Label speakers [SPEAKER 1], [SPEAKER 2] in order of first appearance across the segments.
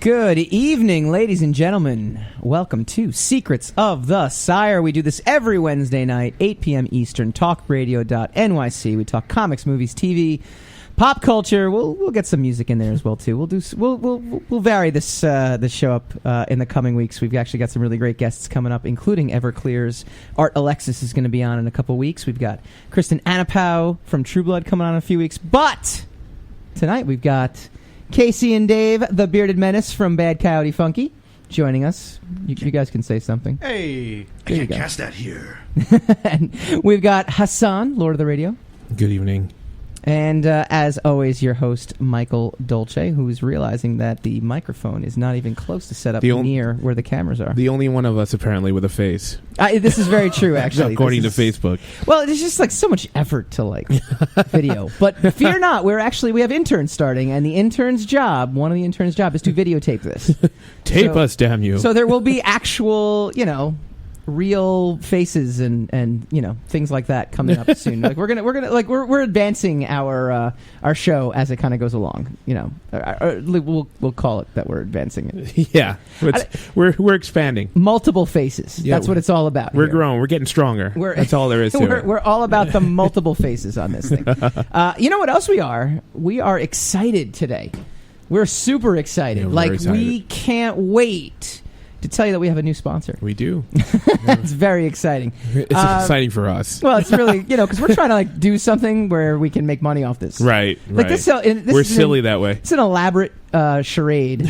[SPEAKER 1] Good evening, ladies and gentlemen. Welcome to Secrets of the Sire. We do this every Wednesday night, 8 p.m. Eastern, talkradio.nyc. We talk comics, movies, TV, pop culture. We'll get some music in there as well too. We'll vary this show up in the coming weeks. We've actually got some really great guests coming up, including Everclear's Art Alexis is going to be on in a couple weeks. We've got Kristen Anapow from True Blood coming on in a few weeks. But tonight we've got Casey and Dave, the bearded menace from Bad Coyote Funky, joining us. You guys can say something.
[SPEAKER 2] Hey, I can't cast that here.
[SPEAKER 1] And we've got Hassan, Lord of the Radio.
[SPEAKER 3] Good evening.
[SPEAKER 1] And as always, your host, Michael Dolce, who is realizing that the microphone is not even close to set up near where the cameras are.
[SPEAKER 3] The only one of us, apparently, with a face.
[SPEAKER 1] This is very true, actually.
[SPEAKER 3] According to Facebook.
[SPEAKER 1] Well, there's just like so much effort to video. But fear not, we have interns starting, and one of the interns' job is to videotape this.
[SPEAKER 3] Tape us, damn you.
[SPEAKER 1] So there will be actual, real faces and things like that coming up soon. We're advancing our show as it kind of goes along. We'll call it that we're advancing it.
[SPEAKER 3] Yeah, we're expanding.
[SPEAKER 1] Multiple faces. Yeah, that's what it's all about.
[SPEAKER 3] We're growing. We're getting stronger. That's all there is to it.
[SPEAKER 1] We're all about the multiple faces on this thing. You know what else we are? We are excited today. We're super excited.
[SPEAKER 3] Excited.
[SPEAKER 1] We can't wait to tell you that we have a new sponsor.
[SPEAKER 3] We do.
[SPEAKER 1] It's very exciting.
[SPEAKER 3] It's exciting for us.
[SPEAKER 1] Well, it's really, because we're trying to do something where we can make money off this.
[SPEAKER 3] Right.
[SPEAKER 1] This
[SPEAKER 3] we're silly that way.
[SPEAKER 1] It's an elaborate charade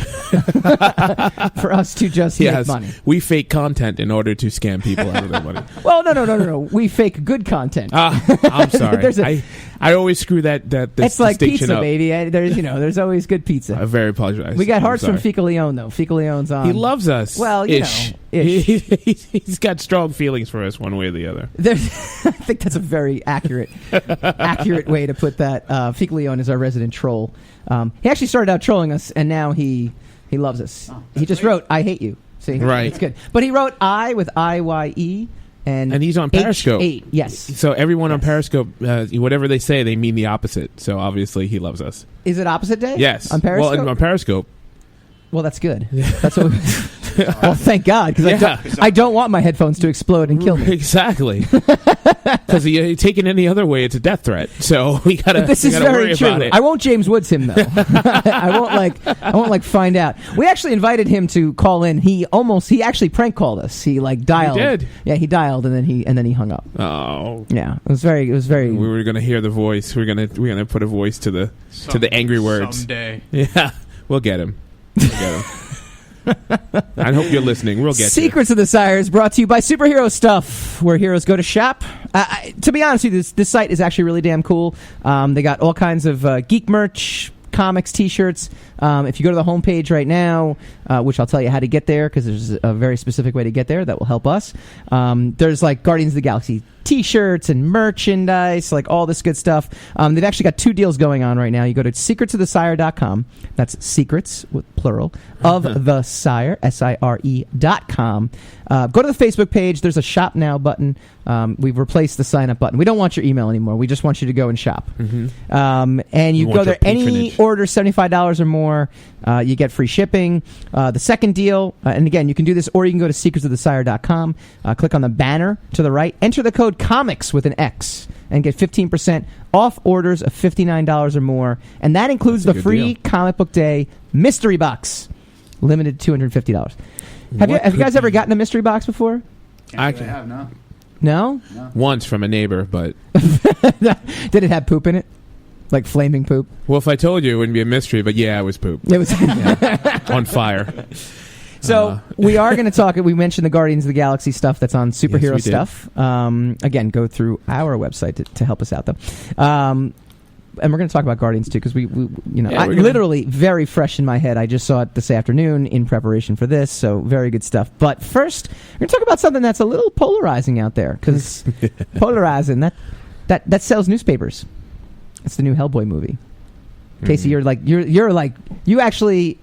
[SPEAKER 1] for us to just make money.
[SPEAKER 3] We fake content in order to scam people out of their money.
[SPEAKER 1] Well, no. We fake good content.
[SPEAKER 3] I'm sorry. I always screw that
[SPEAKER 1] it's like pizza,
[SPEAKER 3] up.
[SPEAKER 1] baby. There's always good pizza.
[SPEAKER 3] I very apologize.
[SPEAKER 1] We got hearts from Fecal Leone, though. Fecal Leone's on.
[SPEAKER 3] He loves us.
[SPEAKER 1] Well,
[SPEAKER 3] ish. He's got strong feelings for us one way or the other.
[SPEAKER 1] I think that's a very accurate way to put that. Fecal Leone is our resident troll. He actually started out trolling us, and now he loves us. He just wrote, "I hate you." See,
[SPEAKER 3] right?
[SPEAKER 1] It's good. But he wrote "I" with IYE. And
[SPEAKER 3] he's on Periscope.
[SPEAKER 1] H8, yes.
[SPEAKER 3] So everyone on Periscope, whatever they say, they mean the opposite. So obviously he loves us.
[SPEAKER 1] Is it opposite day?
[SPEAKER 3] Yes.
[SPEAKER 1] On Periscope?
[SPEAKER 3] Well, on Periscope.
[SPEAKER 1] Well, that's good. That's what well, thank God, because I don't want my headphones to explode and kill me.
[SPEAKER 3] Exactly. Because you take it any other way, it's a death threat. So we gotta.
[SPEAKER 1] This is very true. I won't James Woods him though. I won't find out. We actually invited him to call in. He actually prank called us. He dialed.
[SPEAKER 3] He did.
[SPEAKER 1] Yeah, he dialed and then he hung up.
[SPEAKER 3] Oh.
[SPEAKER 1] Yeah, it was very.
[SPEAKER 3] We were gonna hear the voice. We're gonna put a voice to the angry words.
[SPEAKER 2] Someday.
[SPEAKER 3] Yeah, we'll get him. I hope you're listening. We'll get
[SPEAKER 1] Secrets of the Sire is brought to you by Superhero Stuff, where heroes go to shop. To be honest with you, this site is actually really damn cool. They got all kinds of geek merch, comics, T-shirts. If you go to the homepage right now, which I'll tell you how to get there, because there's a very specific way to get there that will help us. There's Guardians of the Galaxy T-shirts and merchandise, all this good stuff. They've actually got 2 deals going on right now. You go to secretsofthesire.com. That's secrets, with plural, of the Sire, SIRE.com. Go to the Facebook page. There's a Shop Now button. We've replaced the sign-up button. We don't want your email anymore. We just want you to go and shop. Mm-hmm. And you go there. Any order $75 or more, you get free shipping. The second deal, and again, you can do this, or you can go to secretsofthesire.com, click on the banner to the right, enter the code COMICS with an X, and get 15% off orders of $59 or more. And that includes the free Comic Book Day mystery box, limited to $250. Have you guys ever gotten a mystery box before?
[SPEAKER 2] I have, no.
[SPEAKER 1] No?
[SPEAKER 3] Once from a neighbor, but...
[SPEAKER 1] Did it have poop in it? Like flaming poop?
[SPEAKER 3] Well, if I told you, it wouldn't be a mystery, but yeah, it was poop.
[SPEAKER 1] It was
[SPEAKER 3] on fire.
[SPEAKER 1] So we are going to talk. We mentioned the Guardians of the Galaxy stuff that's on Superhero Stuff. Again, go through our website to help us out, though. And we're going to talk about Guardians too, because literally very fresh in my head. I just saw it this afternoon in preparation for this, so very good stuff. But first, we're going to talk about something that's a little polarizing out there, because polarizing that sells newspapers. It's the new Hellboy movie. Casey, you actually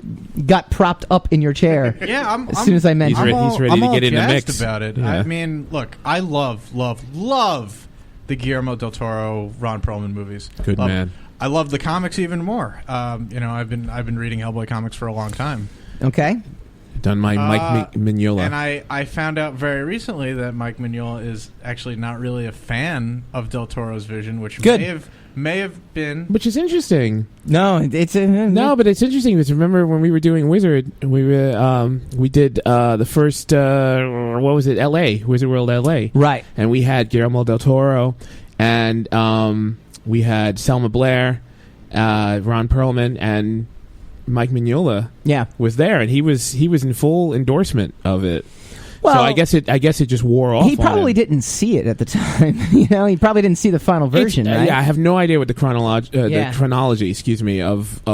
[SPEAKER 1] got propped up in your chair.
[SPEAKER 2] Yeah,
[SPEAKER 1] as soon as I mentioned
[SPEAKER 3] he's ready to get in the mix
[SPEAKER 2] about it. Yeah. I mean, look, I love the Guillermo del Toro, Ron Perlman movies.
[SPEAKER 3] Good man.
[SPEAKER 2] I love the comics even more. I've been reading Hellboy comics for a long time.
[SPEAKER 1] Okay.
[SPEAKER 3] Done by Mike Mignola.
[SPEAKER 2] And I found out very recently that Mike Mignola is actually not really a fan of Del Toro's vision, which may have been...
[SPEAKER 3] Which is interesting.
[SPEAKER 1] No, it's...
[SPEAKER 3] No, but it's interesting because remember when we were doing Wizard, we did the first, what was it, L.A., Wizard World L.A.
[SPEAKER 1] Right.
[SPEAKER 3] And we had Guillermo del Toro, and we had Selma Blair, Ron Perlman, and Mike Mignola was there, and he was in full endorsement of it. Well, so I guess it just wore off.
[SPEAKER 1] He probably didn't see it at the time. He probably didn't see the final version. Right?
[SPEAKER 3] Yeah, I have no idea what the chronology, excuse me, of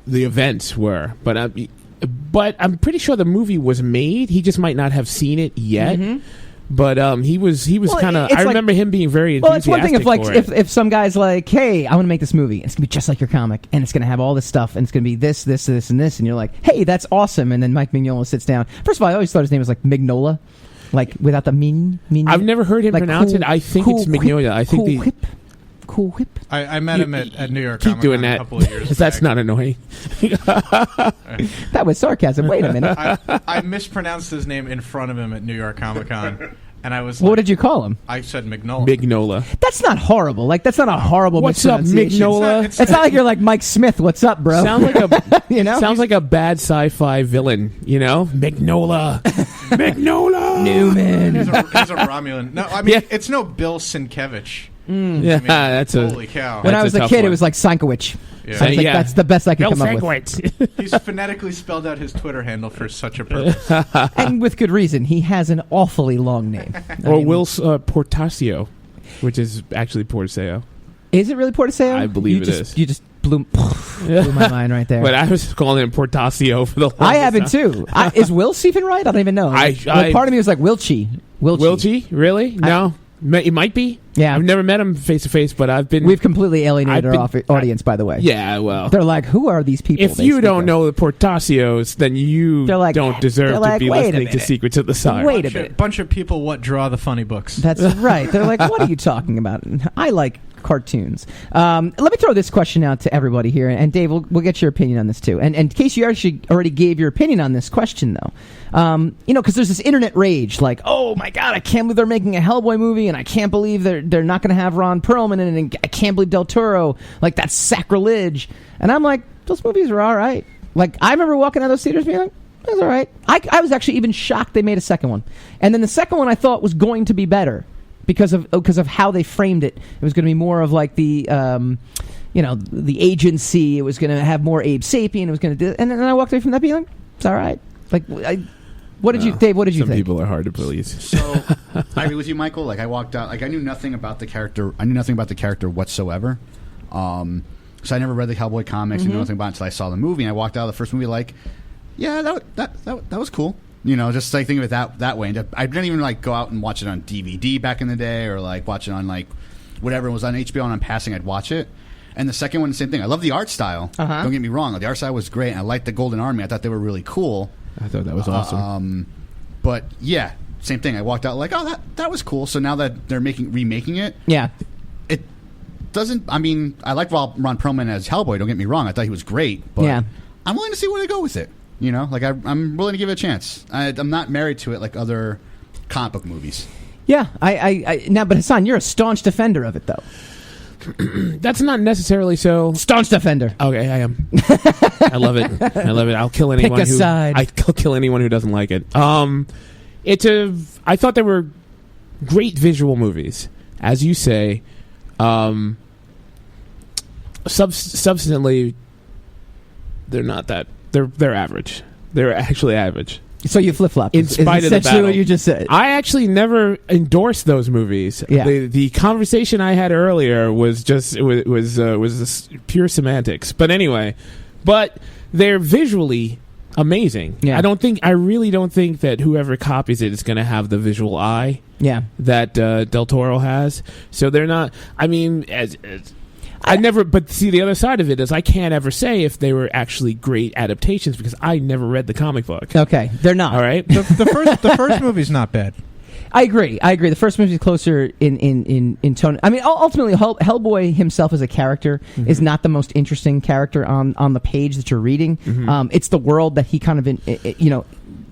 [SPEAKER 3] the events were. But I'm pretty sure the movie was made. He just might not have seen it yet. Mm-hmm. But he was kind of. I remember him being very enthusiastic.
[SPEAKER 1] Well, it's one thing if some guy's like, "Hey, I want to make this movie. It's gonna be just like your comic, and it's gonna have all this stuff, and it's gonna be this, and this," and you're like, "Hey, that's awesome." And then Mike Mignola sits down. First of all, I always thought his name was like Mignola, like without the min.
[SPEAKER 3] I've never heard him pronounce it. I think it's Mignola. I think
[SPEAKER 1] Cool Whip.
[SPEAKER 2] I met him at New York.
[SPEAKER 3] Keep doing that.
[SPEAKER 2] A couple of years
[SPEAKER 3] That's
[SPEAKER 2] back.
[SPEAKER 3] not annoying.
[SPEAKER 1] That was sarcasm. Wait a minute.
[SPEAKER 2] I mispronounced his name in front of him at New York Comic Con. And I was
[SPEAKER 1] what did you call him?
[SPEAKER 2] I said Mignola.
[SPEAKER 3] Mignola.
[SPEAKER 1] That's not horrible. Like, that's not a horrible
[SPEAKER 3] What's up, Mignola?
[SPEAKER 1] It's not like you're like Mike Smith. What's up, bro?
[SPEAKER 3] Sounds like a
[SPEAKER 1] Sounds
[SPEAKER 3] like a bad sci-fi villain. Mignola. Mignola.
[SPEAKER 1] Newman.
[SPEAKER 2] He's a Romulan. No, I mean it's no Bill Sienkiewicz.
[SPEAKER 3] Yeah, that's
[SPEAKER 2] holy cow.
[SPEAKER 1] When I was a kid, it was like Sienkiewicz.
[SPEAKER 2] Yeah.
[SPEAKER 1] I was like, that's the best I could come up with.
[SPEAKER 2] He's phonetically spelled out his Twitter handle for such a purpose.
[SPEAKER 1] And with good reason. He has an awfully long name.
[SPEAKER 3] Will Portacio, which is actually Portaseo.
[SPEAKER 1] Is it really Portaseo?
[SPEAKER 3] I believe it is.
[SPEAKER 1] You just blew my mind right there.
[SPEAKER 3] But I was calling him Portacio for the longest
[SPEAKER 1] I haven't
[SPEAKER 3] time.
[SPEAKER 1] too. Is Wilce even right? I don't even know. Part of me was like Wilchie.
[SPEAKER 3] Wilchie? Really? No. It might be.
[SPEAKER 1] Yeah.
[SPEAKER 3] I've never met him face to face, but we've
[SPEAKER 1] completely alienated our audience, by the way.
[SPEAKER 3] Yeah, well.
[SPEAKER 1] They're like, who are these people?
[SPEAKER 3] If you don't know the Portacios, then you don't deserve to be listening to Secrets of the Sire.
[SPEAKER 1] Wait a minute.
[SPEAKER 2] Bunch of people what draw the funny books.
[SPEAKER 1] That's right. They're like, what are you talking about? I like cartoons. Let me throw this question out to everybody here, and Dave, we'll get your opinion on this too. And in case you actually already gave your opinion on this question, though, because there's this internet rage, like, oh my god, I can't believe they're making a Hellboy movie, and I can't believe they're not going to have Ron Perlman in it, and I can't believe Del Toro, like, that's sacrilege. And I'm like, those movies are all right. Like, I remember walking out of those theaters being like, that's all right. I was actually even shocked they made a second one, and then the second one I thought was going to be better. Because of how they framed it. It was going to be more of like the, the agency. It was going to have more Abe Sapien. It was going to do, and then I walked away from that being like, it's all right. Like, what did you, Dave? What did you think?
[SPEAKER 3] Some people are hard to please.
[SPEAKER 4] So I agree with you, Michael. Like, I walked out. Like, I knew nothing about the character. I knew nothing about the character whatsoever. So I never read the Hellboy comics. I knew nothing about it until I saw the movie. And I walked out of the first movie like, yeah, that was cool. Just like think of it that way. And I didn't even like go out and watch it on DVD back in the day, or like watch it on like whatever was on HBO and I'm passing. I'd watch it. And the second one, the same thing. I love the art style. Don't get me wrong. The art style was great. And I liked the Golden Army. I thought they were really cool.
[SPEAKER 3] I thought that was awesome.
[SPEAKER 4] But yeah, same thing. I walked out like, oh, that was cool. So now that they're remaking it, it doesn't. I mean, I like Ron Perlman as Hellboy. Don't get me wrong. I thought he was great. But I'm willing to see where they go with it. Like I'm willing to give it a chance. I'm not married to it like other comic book movies.
[SPEAKER 1] Yeah, but Hassan, you're a staunch defender of it, though.
[SPEAKER 3] That's not necessarily so.
[SPEAKER 1] Staunch defender.
[SPEAKER 3] Okay, I am. I love it. I'll kill anyone.
[SPEAKER 1] Pick a side.
[SPEAKER 3] I'll kill anyone who doesn't like it. I thought they were great visual movies, as you say. Substantively, they're not that. They're average. They're actually average.
[SPEAKER 1] So you flip-flop.
[SPEAKER 3] In spite of the battle.
[SPEAKER 1] What you just said.
[SPEAKER 3] I actually never endorsed those movies.
[SPEAKER 1] Yeah.
[SPEAKER 3] The conversation I had earlier was just was pure semantics. But anyway, they're visually amazing.
[SPEAKER 1] Yeah.
[SPEAKER 3] I really don't think that whoever copies it is going to have the visual eye.
[SPEAKER 1] Yeah.
[SPEAKER 3] That Del Toro has. So they're not. I mean, I never, but see, the other side of it is I can't ever say if they were actually great adaptations because I never read the comic book.
[SPEAKER 1] Okay, they're not.
[SPEAKER 3] All right,
[SPEAKER 2] the first movie's not bad.
[SPEAKER 1] I agree. The first movie is closer in tone. I mean, ultimately, Hellboy himself as a character is not the most interesting character on the page that you're reading. It's the world that he kind of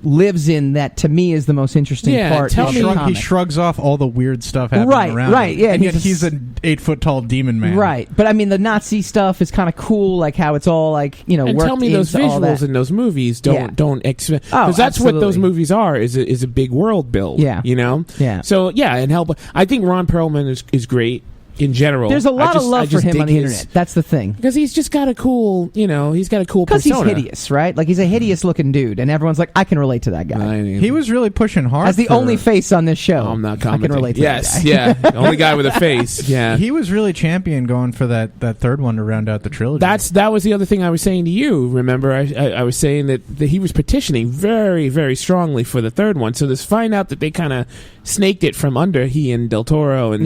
[SPEAKER 1] lives in that to me is the most interesting part.
[SPEAKER 2] He shrugs off all the weird stuff happening around him.
[SPEAKER 1] Yeah,
[SPEAKER 2] and yet he's an 8-foot tall demon man.
[SPEAKER 1] Right, but I mean the Nazi stuff is kind of cool, like how it's all like
[SPEAKER 3] and
[SPEAKER 1] worked
[SPEAKER 3] tell me those visuals in those movies don't because that's what those movies are is a big world build.
[SPEAKER 1] Yeah.
[SPEAKER 3] So and Hellboy. I think Ron Perlman is great. In general,
[SPEAKER 1] there's a lot of love for him on the internet. That's the thing,
[SPEAKER 3] because he's just got a cool, he's got a cool persona.
[SPEAKER 1] Because he's hideous, right? Like he's a hideous looking dude, and everyone's like, I can relate to that guy.
[SPEAKER 2] He was really pushing hard
[SPEAKER 1] as the only face on this show.
[SPEAKER 3] I'm not commenting.
[SPEAKER 1] I can relate to that guy.
[SPEAKER 3] The only guy with a face. Yeah,
[SPEAKER 2] he was really champion going for that third one to round out the trilogy.
[SPEAKER 3] That was the other thing I was saying to you. Remember, I was saying that he was petitioning very, very strongly for the third one. So this find out that they kind of snaked it from under he and Del Toro, and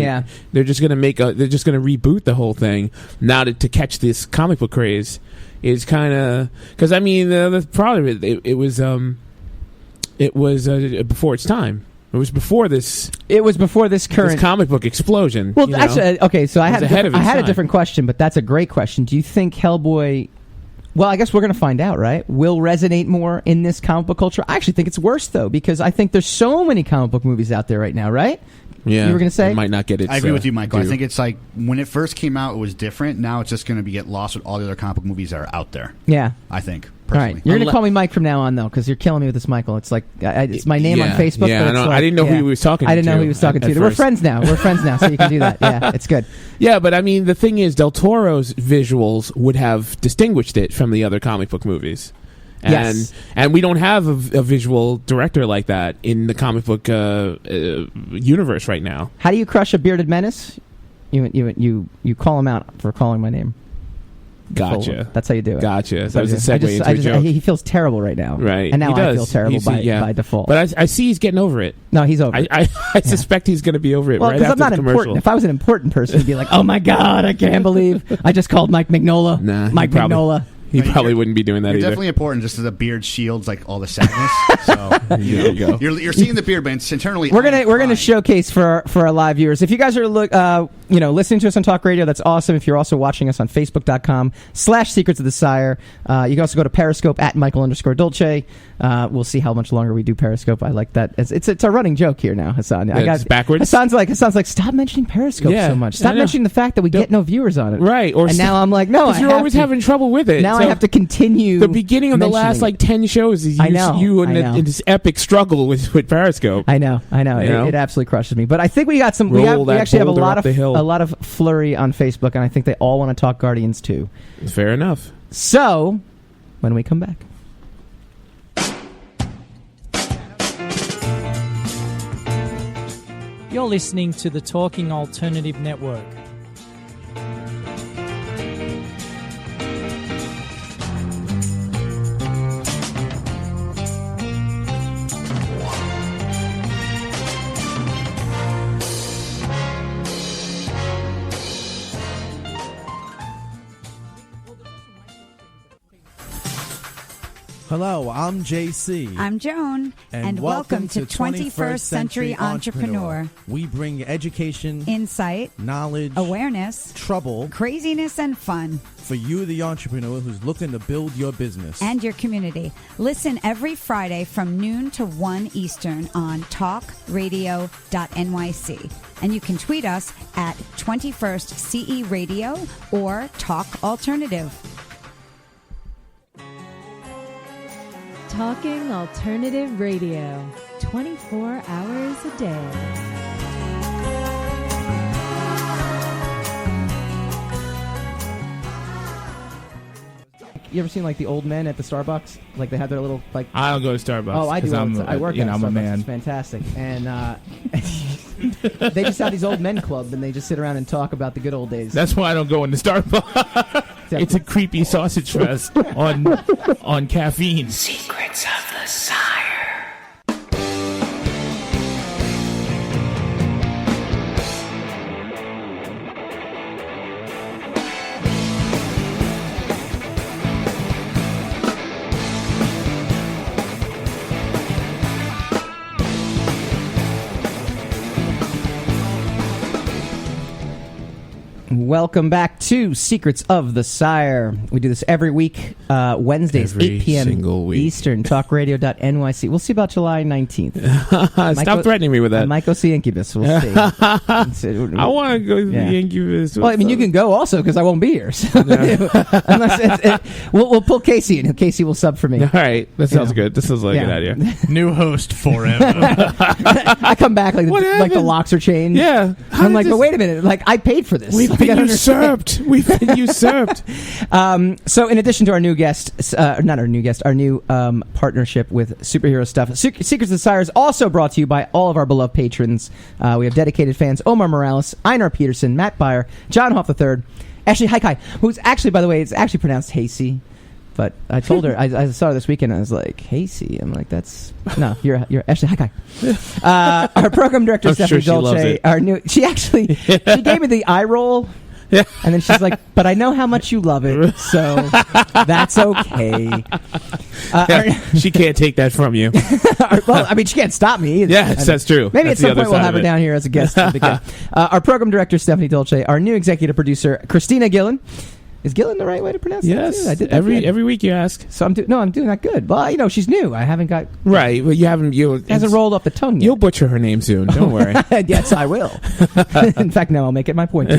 [SPEAKER 3] they're just going to reboot the whole thing now to catch this comic book craze is kind of because I mean the problem it was before its time. It was before this.
[SPEAKER 1] It was before this current
[SPEAKER 3] this comic book explosion.
[SPEAKER 1] Well, actually, okay. So I had a different question, but that's a great question. Do you think Hellboy? Well, I guess we're going to find out, right? Will resonate more in this comic book culture. I actually think it's worse, though, because I think there's so many comic book movies out there right now, right?
[SPEAKER 3] Yeah.
[SPEAKER 1] You were going to say?
[SPEAKER 3] It might not get it.
[SPEAKER 4] I agree with you, Michael. I think it's like when it first came out, it was different. Now it's just going to get lost with all the other comic book movies that are out there.
[SPEAKER 1] Yeah.
[SPEAKER 4] I think.
[SPEAKER 1] All right, you're going to call me Mike from now on, though, because you're killing me with this, Michael. It's like it's my name on Facebook.
[SPEAKER 3] Yeah,
[SPEAKER 1] but
[SPEAKER 3] I didn't know who he was talking to.
[SPEAKER 1] I didn't know who he was talking to. We're friends now. So you can do that. Yeah, it's good.
[SPEAKER 3] Yeah, but I mean, the thing is, Del Toro's visuals would have distinguished it from the other comic book movies. And we don't have a visual director like that in the comic book universe right now.
[SPEAKER 1] How do you crush a bearded menace? You call him out for calling my name.
[SPEAKER 3] Gotcha.
[SPEAKER 1] That's how you do it.
[SPEAKER 3] Gotcha. That was a segue into a joke.
[SPEAKER 1] He feels terrible right now.
[SPEAKER 3] Right.
[SPEAKER 1] And now I feel terrible by default.
[SPEAKER 3] But I see he's getting over it.
[SPEAKER 1] No, he's over it.
[SPEAKER 3] I suspect he's going to be over it right after
[SPEAKER 1] I'm not
[SPEAKER 3] the commercial.
[SPEAKER 1] Important. If I was an important person, he'd be like, oh my God, I can't believe I just called Mike Mignola.
[SPEAKER 3] Mike
[SPEAKER 1] Mignola.
[SPEAKER 3] He probably wouldn't be doing that either.
[SPEAKER 4] Definitely important, just as a beard shields like all the sadness. So
[SPEAKER 3] there you go.
[SPEAKER 4] You're seeing the beard, but it's internally.
[SPEAKER 1] We're gonna showcase for our live viewers. If you guys are listening to us on Talk Radio, that's awesome. If you're also watching us on Facebook.com/Secrets of the Sire, you can also go to Periscope at Michael_Dolce. We'll see how much longer we do Periscope. I like that. It's a running joke here now, Hassan.
[SPEAKER 3] It's backwards.
[SPEAKER 1] It sounds like stop mentioning Periscope so much. Stop mentioning the fact that we get no viewers on it.
[SPEAKER 3] Right.
[SPEAKER 1] And now I'm like, no,
[SPEAKER 3] because you're always having trouble with it.
[SPEAKER 1] Now I have to continue.
[SPEAKER 3] The beginning of the last 10 shows is you in this epic struggle with Periscope.
[SPEAKER 1] I know. It absolutely crushes me. But I think we got some. We actually have a lot of flurry on Facebook, and I think they all want to talk Guardians too.
[SPEAKER 3] Fair enough.
[SPEAKER 1] So, when we come back.
[SPEAKER 5] You're listening to the Talking Alternative Network.
[SPEAKER 6] Hello, I'm JC.
[SPEAKER 7] I'm Joan. And welcome to 21st Century Entrepreneur.
[SPEAKER 6] We bring education,
[SPEAKER 7] insight,
[SPEAKER 6] knowledge,
[SPEAKER 7] awareness,
[SPEAKER 6] trouble,
[SPEAKER 7] craziness, and fun.
[SPEAKER 6] For you, the entrepreneur who's looking to build your business.
[SPEAKER 7] And your community. Listen every Friday from noon to 1 Eastern on talkradio.nyc. And you can tweet us at 21st CE Radio or Talk Alternative.
[SPEAKER 8] Talking Alternative Radio, 24 hours a day.
[SPEAKER 1] You ever seen the old men at the Starbucks? Like they have their little
[SPEAKER 3] I don't go to Starbucks.
[SPEAKER 1] Oh, I do. I work at
[SPEAKER 3] I'm
[SPEAKER 1] Starbucks.
[SPEAKER 3] a man.
[SPEAKER 1] It's fantastic, and they just have these old men club, and they just sit around and talk about the good old days.
[SPEAKER 3] That's why I don't go into Starbucks. It's a creepy sausage fest on caffeine.
[SPEAKER 9] Secrets of the Sire.
[SPEAKER 1] welcome back to Secrets of the Sire. We do this every week, Wednesdays,
[SPEAKER 3] Every
[SPEAKER 1] 8 p.m.
[SPEAKER 3] single week.
[SPEAKER 1] Eastern, talkradio.nyc. We'll see about July 19th.
[SPEAKER 3] Stop threatening me with that.
[SPEAKER 1] I might go see Incubus. We'll see.
[SPEAKER 3] I want to go see Incubus.
[SPEAKER 1] Well, I mean, you can go also because I won't be here. So unless we'll pull Casey in. Casey will sub for me.
[SPEAKER 3] All right. That sounds good. This sounds like a good idea.
[SPEAKER 2] New host forever.
[SPEAKER 1] I come back like the locks are changed.
[SPEAKER 3] Yeah.
[SPEAKER 1] I'm like, but wait a minute. Like, I paid for this.
[SPEAKER 3] We've been usurped. We've been usurped.
[SPEAKER 1] So in addition to our new guest, not our new guest, our new partnership with Superhero Stuff, Secrets of the Sire is also brought to you by all of our beloved patrons. We have dedicated fans: Omar Morales, Einar Peterson, Matt Byer, John Hoff III, Ashley Haikai, who's actually, by the way, it's actually pronounced Hasey. But I told her, I saw her this weekend, and I was like, Hasey. I'm like, you're Ashley Haikai. Our program director, Stephanie Dolce, our new, she gave me the eye roll. Yeah. And then she's like, but I know how much you love it, so that's okay.
[SPEAKER 3] She can't take that from you.
[SPEAKER 1] Well, I mean, she can't stop me.
[SPEAKER 3] Yes, that's true.
[SPEAKER 1] Maybe
[SPEAKER 3] that's
[SPEAKER 1] at some point we'll have her down here as a guest. Our program director, Stephanie Dolce, our new executive producer, Christina Gillen. Is Gillen the right way to pronounce it?
[SPEAKER 3] Yes.
[SPEAKER 1] I did that
[SPEAKER 3] every week you ask.
[SPEAKER 1] So I'm doing that good. Well, she's new. I haven't got...
[SPEAKER 3] Right. Well, it
[SPEAKER 1] hasn't rolled off the tongue yet.
[SPEAKER 3] You'll butcher her name soon. Don't worry.
[SPEAKER 1] Yes, I will. In fact, no, I'll make it my point.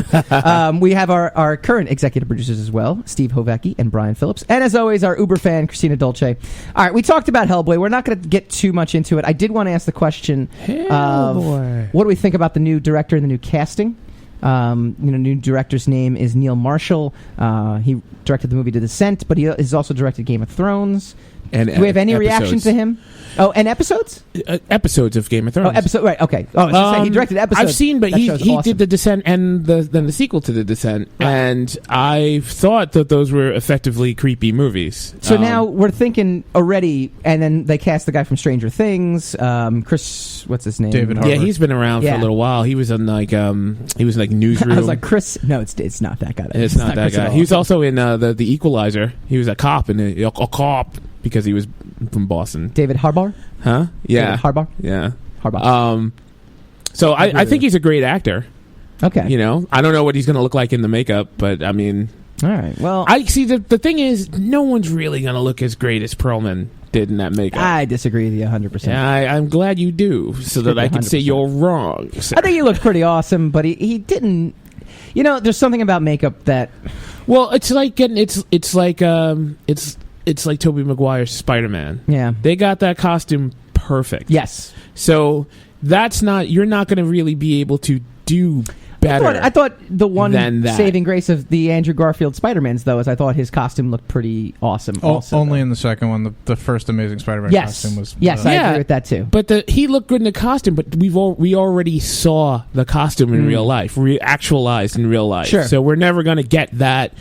[SPEAKER 1] We have our current executive producers as well, Steve Hovecki and Brian Phillips. And as always, our Uber fan, Christina Dolce. All right, we talked about Hellboy. We're not going to get too much into it. I did want to ask the question of what do we think about the new director and the new casting? New director's name is Neil Marshall. He directed the movie The Descent, but he has also directed Game of Thrones. And do we have any reaction to him? Oh, and episodes?
[SPEAKER 3] Episodes of Game of Thrones.
[SPEAKER 1] Oh, episode, right, okay. Oh, I was gonna say, he directed episodes.
[SPEAKER 3] I've seen, but he
[SPEAKER 1] awesome.
[SPEAKER 3] did The Descent and then the sequel to The Descent, right. And I thought that those were effectively creepy movies.
[SPEAKER 1] So now we're thinking already, and then they cast the guy from Stranger Things, Chris, what's his name?
[SPEAKER 2] David Harbour.
[SPEAKER 3] Yeah, he's been around for a little while. He was in Newsroom.
[SPEAKER 1] I was like, Chris, no, it's not that guy.
[SPEAKER 3] It's not that guy. He was also in the Equalizer. He was a cop a cop. Because he was from Boston.
[SPEAKER 1] David Harbour?
[SPEAKER 3] Huh? Yeah.
[SPEAKER 1] David Harbour?
[SPEAKER 3] Yeah.
[SPEAKER 1] Harbour.
[SPEAKER 3] So I think he's a great actor.
[SPEAKER 1] Okay.
[SPEAKER 3] I don't know what he's going to look like in the makeup, but I mean...
[SPEAKER 1] All right, well...
[SPEAKER 3] I see, the thing is, no one's really going to look as great as Perlman did in that makeup.
[SPEAKER 1] I disagree with you 100%.
[SPEAKER 3] Yeah, I'm glad you do, so that I can say you're wrong. Sir.
[SPEAKER 1] I think he looked pretty awesome, but he didn't... there's something about makeup that...
[SPEAKER 3] Well, it's like getting... It's like Tobey Maguire's Spider-Man.
[SPEAKER 1] Yeah.
[SPEAKER 3] They got that costume perfect.
[SPEAKER 1] Yes.
[SPEAKER 3] So you're not going to really be able to do better.
[SPEAKER 1] I thought the one saving grace of the Andrew Garfield Spider-Mans, though, is I thought his costume looked pretty awesome.
[SPEAKER 2] Only in the second one, the first Amazing Spider-Man costume was...
[SPEAKER 1] Yes, I agree with that, too.
[SPEAKER 3] But he looked good in the costume, but we already saw the costume in real life, actualized in real life.
[SPEAKER 1] Sure.
[SPEAKER 3] So we're never going to get that,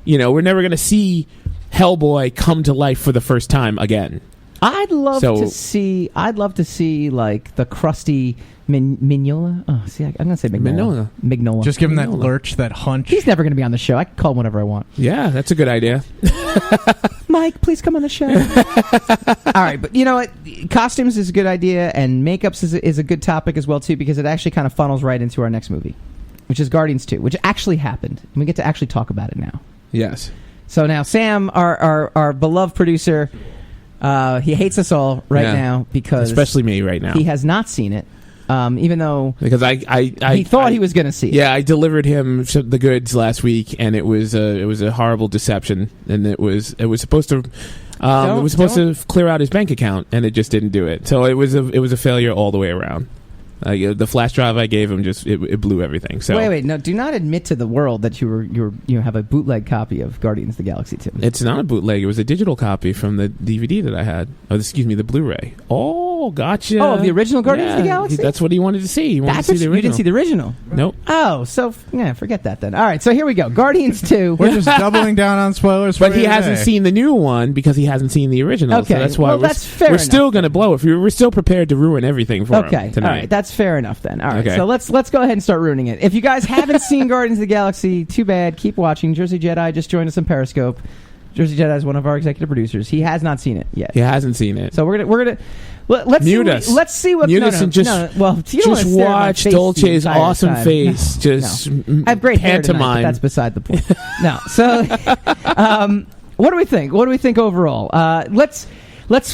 [SPEAKER 3] we're never going to see Hellboy come to life for the first time again.
[SPEAKER 1] I'd love to see like the crusty Mignola. Oh, see, I'm gonna say Mignola.
[SPEAKER 2] Just give him that lurch, that hunch.
[SPEAKER 1] He's never gonna be on the show. I can call him whenever I want.
[SPEAKER 3] Yeah, that's a good idea.
[SPEAKER 1] Mike, please come on the show. All right, but you know what? Costumes is a good idea, and makeups is a good topic as well too, because it actually kind of funnels right into our next movie, which is Guardians 2, which actually happened, and we get to actually talk about it now.
[SPEAKER 3] Yes.
[SPEAKER 1] So now Sam, our beloved producer, he hates us all now because...
[SPEAKER 3] Especially me right now.
[SPEAKER 1] He has not seen it, even though...
[SPEAKER 3] Because
[SPEAKER 1] he thought he was going to see it.
[SPEAKER 3] Yeah, I delivered him the goods last week, and it was a horrible deception, and it was supposed to... to clear out his bank account, and it just didn't do it. So it was a failure all the way around. The flash drive I gave him it blew everything. So
[SPEAKER 1] wait, no! Do not admit to the world that you have a bootleg copy of Guardians of the Galaxy 2.
[SPEAKER 3] It's not a bootleg. It was a digital copy from the DVD that I had. Oh, excuse me, the Blu-ray. Oh, gotcha.
[SPEAKER 1] Oh, the original Guardians of the Galaxy.
[SPEAKER 3] That's what he wanted to see. He wanted to see the original.
[SPEAKER 1] You didn't see the original.
[SPEAKER 3] Nope.
[SPEAKER 1] Oh, so forget that then. All right, so here we go. Guardians 2.
[SPEAKER 2] We're just doubling down on spoilers.
[SPEAKER 3] But he hasn't seen the new one because he hasn't seen the original.
[SPEAKER 1] Okay,
[SPEAKER 3] so that's why we're still going to blow it. We're still prepared to ruin everything for him tonight.
[SPEAKER 1] All right, that's fair enough then. All right,
[SPEAKER 3] okay.
[SPEAKER 1] So let's go ahead and start ruining it. If you guys haven't seen Guardians of the Galaxy, too bad. Keep watching. Jersey Jedi just joined us on Periscope. Jersey Jedi is one of our executive producers. He has not seen it yet.
[SPEAKER 3] He hasn't seen it.
[SPEAKER 1] So we're gonna let's
[SPEAKER 3] mute
[SPEAKER 1] see,
[SPEAKER 3] us.
[SPEAKER 1] Let's see what.
[SPEAKER 3] Mute us and just
[SPEAKER 1] well, you don't
[SPEAKER 3] just
[SPEAKER 1] wanna stare at my
[SPEAKER 3] watch
[SPEAKER 1] face
[SPEAKER 3] Dolce's
[SPEAKER 1] the entire
[SPEAKER 3] awesome
[SPEAKER 1] time.
[SPEAKER 3] face.
[SPEAKER 1] No,
[SPEAKER 3] Just
[SPEAKER 1] no. I have great hair tonight, but
[SPEAKER 3] pantomime.
[SPEAKER 1] that's beside the point. No. So, what do we think? What do we think overall? Let's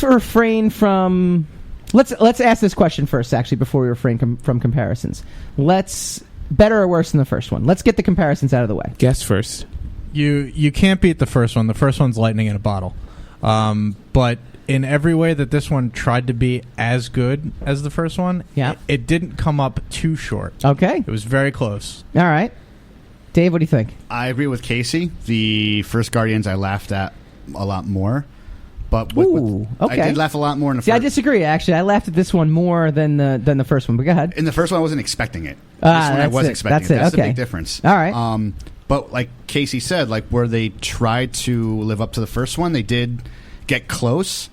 [SPEAKER 1] refrain from. Let's ask this question first, actually, before we refrain from comparisons. Let's better or worse than the first one. Let's get the comparisons out of the way.
[SPEAKER 3] Guess first.
[SPEAKER 2] You can't beat the first one. The first one's lightning in a bottle. But in every way that this one tried to be as good as the first one, it didn't come up too short.
[SPEAKER 1] Okay.
[SPEAKER 2] It was very close.
[SPEAKER 1] All right. Dave, what do you think?
[SPEAKER 4] I agree with Casey. The first Guardians I laughed at a lot more. But
[SPEAKER 1] okay.
[SPEAKER 4] I did laugh a lot more in the first.
[SPEAKER 1] See, I disagree, actually. I laughed at this one more than the first one, but go ahead.
[SPEAKER 4] In the first one, I wasn't expecting it. This one, I was expecting it. That's the big difference.
[SPEAKER 1] All right.
[SPEAKER 4] But like Casey said, like where they tried to live up to the first one, they did get close.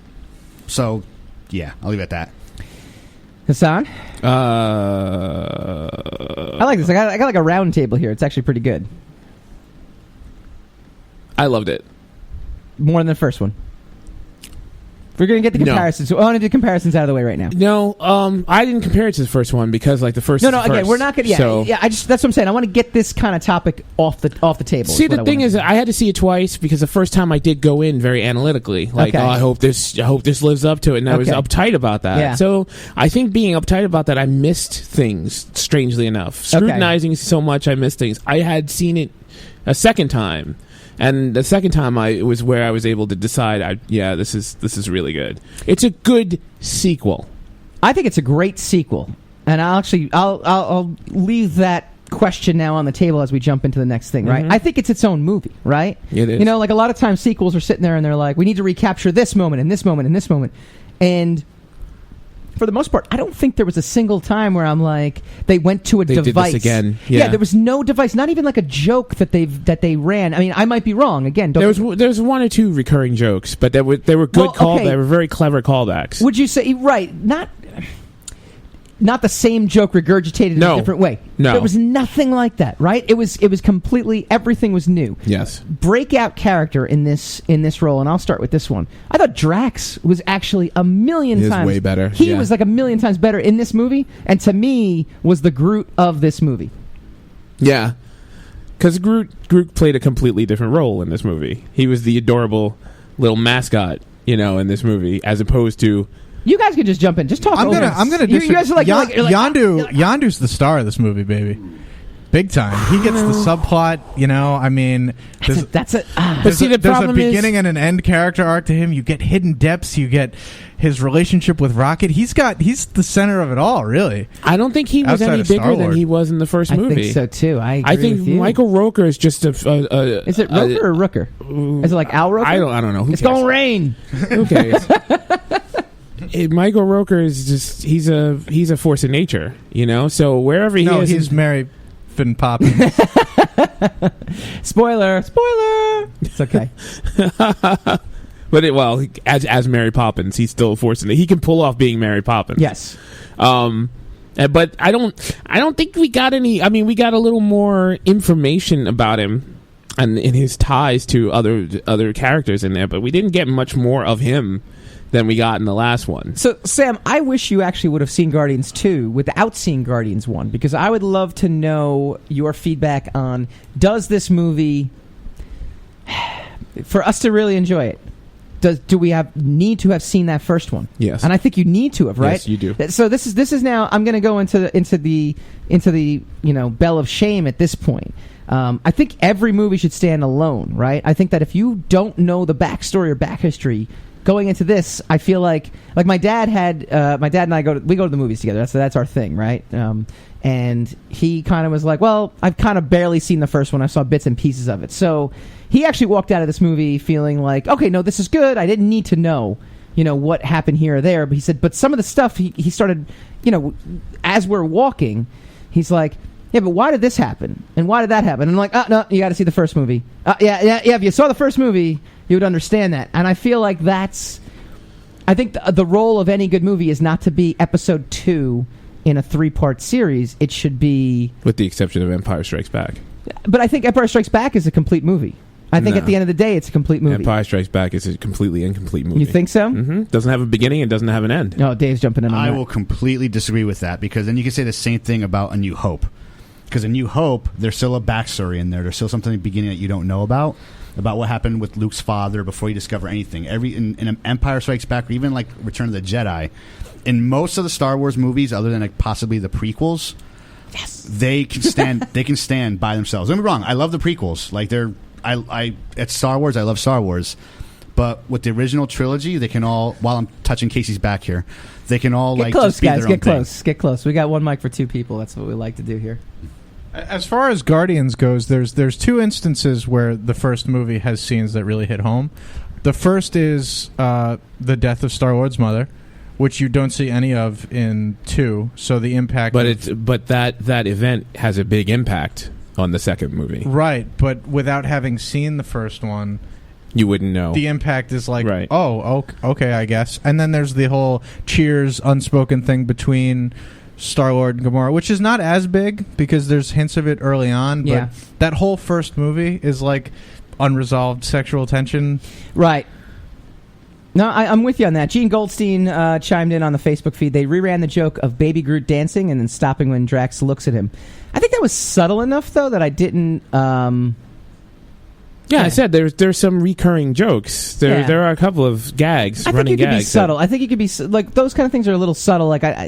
[SPEAKER 4] So, yeah, I'll leave it at that.
[SPEAKER 1] Hassan? I like this. I got like a round table here. It's actually pretty good.
[SPEAKER 3] I loved it.
[SPEAKER 1] More than the first one. We're going to get the comparisons. So I want to do comparisons out of the way right now.
[SPEAKER 3] No, I didn't compare it to the first one because, like, the first.
[SPEAKER 1] No, again, we're not going to. Yeah, that's what I'm saying. I want to get this kind of topic off the table.
[SPEAKER 3] See, the thing is, I had to see it twice because the first time I did go in very analytically, like, I hope this lives up to it, and I was uptight about that.
[SPEAKER 1] Yeah.
[SPEAKER 3] So I think being uptight about that, I missed things. Strangely enough, scrutinizing so much, I missed things. I had seen it a second time. And the second time, it was where I was able to decide. This is really good. It's a good sequel.
[SPEAKER 1] I think it's a great sequel, and I'll leave that question now on the table as we jump into the next thing. Right? I think it's its own movie. Right?
[SPEAKER 3] It is.
[SPEAKER 1] You know, like a lot of times sequels are sitting there and they're like, we need to recapture this moment and this moment and this moment, and for the most part, I don't think there was a single time where I'm like, they went to a device.
[SPEAKER 3] Did this again.
[SPEAKER 1] Yeah, there was no device, not even like a joke that they ran. I mean, I might be wrong. Again,
[SPEAKER 3] there was one or two recurring jokes, but they were good They were very clever callbacks.
[SPEAKER 1] Would you say not the same joke regurgitated in a different way?
[SPEAKER 3] No,
[SPEAKER 1] there was nothing like that. Right? It was completely, everything was new.
[SPEAKER 3] Yes.
[SPEAKER 1] Breakout character in this role, and I'll start with this one. I thought Drax was actually a million times
[SPEAKER 3] way better.
[SPEAKER 1] He was like a million times better in this movie, and to me was the Groot of this movie.
[SPEAKER 3] Yeah, because Groot played a completely different role in this movie. He was the adorable little mascot, in this movie, as opposed to.
[SPEAKER 1] You guys can just jump in. Just talk.
[SPEAKER 2] I'm gonna.
[SPEAKER 1] You guys are like
[SPEAKER 2] Yondu's the star of this movie, baby. Big time. He gets the subplot. I mean,
[SPEAKER 1] that's it.
[SPEAKER 2] There's a beginning and an end character arc to him. You get hidden depths. You get his relationship with Rocket. He's the center of it all, really.
[SPEAKER 3] I don't think he was any bigger than he was in the first movie.
[SPEAKER 1] I think so too. I
[SPEAKER 3] think
[SPEAKER 1] with you.
[SPEAKER 3] Michael Rooker is just
[SPEAKER 1] Is it Rooker or Rooker? Is it like Al Rooker?
[SPEAKER 3] I don't know.
[SPEAKER 1] It's gonna rain.
[SPEAKER 3] Who cares? Michael Rooker is just—he's a force of nature, So wherever he is,
[SPEAKER 2] he's Mary Finn Poppins.
[SPEAKER 1] Spoiler! It's okay.
[SPEAKER 3] But as Mary Poppins, he's still a force of nature. He can pull off being Mary Poppins.
[SPEAKER 1] Yes.
[SPEAKER 3] But I don't think we got any. I mean, we got a little more information about him and in his ties to other characters in there, but we didn't get much more of him than we got in the last one.
[SPEAKER 1] So, Sam, I wish you actually would have seen Guardians 2 without seeing Guardians 1, because I would love to know your feedback on, does this movie, for us to really enjoy it, do we need to have seen that first one?
[SPEAKER 3] Yes.
[SPEAKER 1] And I think you need to have, right?
[SPEAKER 3] Yes, you do.
[SPEAKER 1] So this is now, I'm going to go into the bell of shame at this point. I think every movie should stand alone, right? I think that if you don't know the backstory or back history going into this, I feel like my dad and I go to the movies together. That's our thing, right? And he kind of was like, well, I've kind of barely seen the first one. I saw bits and pieces of it. So he actually walked out of this movie feeling like, okay, no, this is good. I didn't need to know, what happened here or there. But he said, but some of the stuff he started, as we're walking, he's like, yeah, but why did this happen? And why did that happen? And I'm like, no, you got to see the first movie. Yeah. If you saw the first movie, you would understand that. And I feel like I think the role of any good movie is not to be episode 2 in a 3-part series. It should be...
[SPEAKER 3] With the exception of Empire Strikes Back.
[SPEAKER 1] But I think Empire Strikes Back is a complete movie. I think at the end of the day, it's a complete movie.
[SPEAKER 3] Empire Strikes Back is a completely incomplete movie.
[SPEAKER 1] You think so?
[SPEAKER 3] Mm-hmm. Doesn't have a beginning and doesn't have an end.
[SPEAKER 1] No, Dave's jumping in on
[SPEAKER 4] I
[SPEAKER 1] that.
[SPEAKER 4] will completely disagree with that, because then you can say the same thing about A New Hope. Because A New Hope, there's still a backstory in there. There's still something in the beginning that you don't know about what happened with Luke's father before you discover anything. In Empire Strikes Back, or even like Return of the Jedi, in most of the Star Wars movies, other than like possibly the prequels, they can stand. They can stand by themselves. Don't get me wrong. I love the prequels. Like at Star Wars, I love Star Wars. But with the original trilogy, they can all. While I'm touching Casey's back here, they can all
[SPEAKER 1] get close, guys. Get close. Get close. We got one mic for two people. That's what we like to do here.
[SPEAKER 2] As far as Guardians goes, there's two instances where the first movie has scenes that really hit home. The first is the death of Star-Lord's mother, which you don't see any of in 2. So the impact,
[SPEAKER 3] but that event has a big impact on the second movie,
[SPEAKER 2] right? But without having seen the first one,
[SPEAKER 3] you wouldn't know.
[SPEAKER 2] The impact is like,
[SPEAKER 3] right.
[SPEAKER 2] Oh, okay, I guess. And then there's the whole Cheers unspoken thing between Star-Lord and Gamora, which is not as big because there's hints of it early on, but that whole first movie is like unresolved sexual tension.
[SPEAKER 1] Right. No, I'm with you on that. Gene Goldstein chimed in on the Facebook feed. They reran the joke of Baby Groot dancing and then stopping when Drax looks at him. I think that was subtle enough, though, that I didn't...
[SPEAKER 3] I said there's some recurring jokes. There are a couple of gags.
[SPEAKER 1] I think you could be subtle. I think you could be like those kind of things are a little subtle. Like But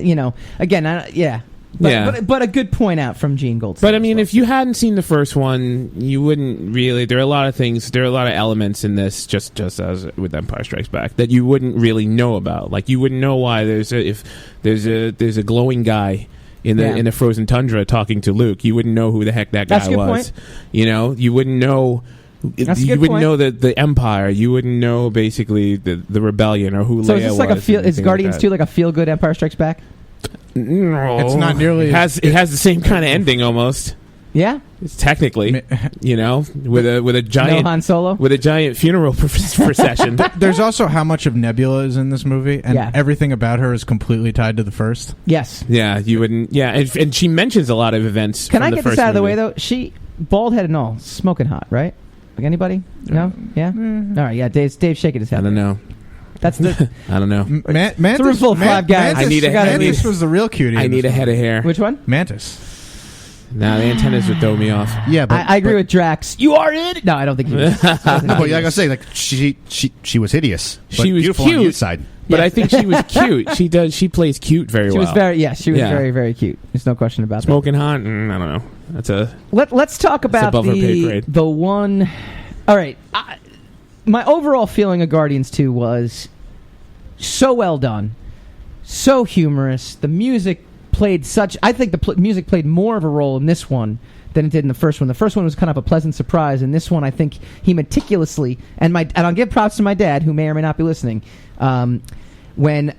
[SPEAKER 1] a good point out from Gene Goldstein.
[SPEAKER 3] But I mean, if you hadn't seen the first one, you wouldn't really. There are a lot of things. There are a lot of elements in this, just as with Empire Strikes Back, that you wouldn't really know about. Like you wouldn't know why there's a glowing guy in the frozen tundra talking to Luke. You wouldn't know who the heck that guy was.
[SPEAKER 1] Point.
[SPEAKER 3] You wouldn't know. You wouldn't know the Empire. You wouldn't know basically the rebellion or who Leia was. So
[SPEAKER 1] is this like is Guardians 2 like a feel good Empire Strikes Back?
[SPEAKER 3] No,
[SPEAKER 2] it's not nearly.
[SPEAKER 3] It has the same kind of ending almost.
[SPEAKER 1] Yeah,
[SPEAKER 3] it's technically, with a giant
[SPEAKER 1] no Han Solo
[SPEAKER 3] with a giant funeral procession.
[SPEAKER 2] There's also how much of Nebula is in this movie, and everything about her is completely tied to the first.
[SPEAKER 1] Yes.
[SPEAKER 3] Yeah, you wouldn't. Yeah, and she mentions a lot of events.
[SPEAKER 1] Can I get this out of the
[SPEAKER 3] movie.
[SPEAKER 1] way though? She bald head and all, smoking hot, right? Like anybody? No? Yeah? All right, yeah, Dave's shaking his head.
[SPEAKER 3] I don't know.
[SPEAKER 1] That's the...
[SPEAKER 3] I don't know.
[SPEAKER 2] Mantis,
[SPEAKER 1] it's a room full of 5 guys.
[SPEAKER 2] Mantis was the real cutie.
[SPEAKER 3] I need a head of hair.
[SPEAKER 1] Which one?
[SPEAKER 2] Mantis.
[SPEAKER 3] Nah, the antennas would throw me off.
[SPEAKER 4] Yeah, but
[SPEAKER 1] I agree with Drax. You are it. No, I don't think he was.
[SPEAKER 4] But like I say, like she was hideous.
[SPEAKER 3] She was
[SPEAKER 4] beautiful
[SPEAKER 3] cute
[SPEAKER 4] on the inside.
[SPEAKER 3] But I think she was cute. She plays cute very well.
[SPEAKER 1] She was very, very cute. There's no question about
[SPEAKER 3] Smoking hot? I don't know. That's a...
[SPEAKER 1] Let's talk about
[SPEAKER 3] above her pay grade.
[SPEAKER 1] The one... All right. My overall feeling of Guardians 2 was so well done, so humorous. The music played such... I think the music played more of a role in this one than it did in the first one. The first one was kind of a pleasant surprise, and this one I think he meticulously... And I'll give props to my dad, who may or may not be listening... when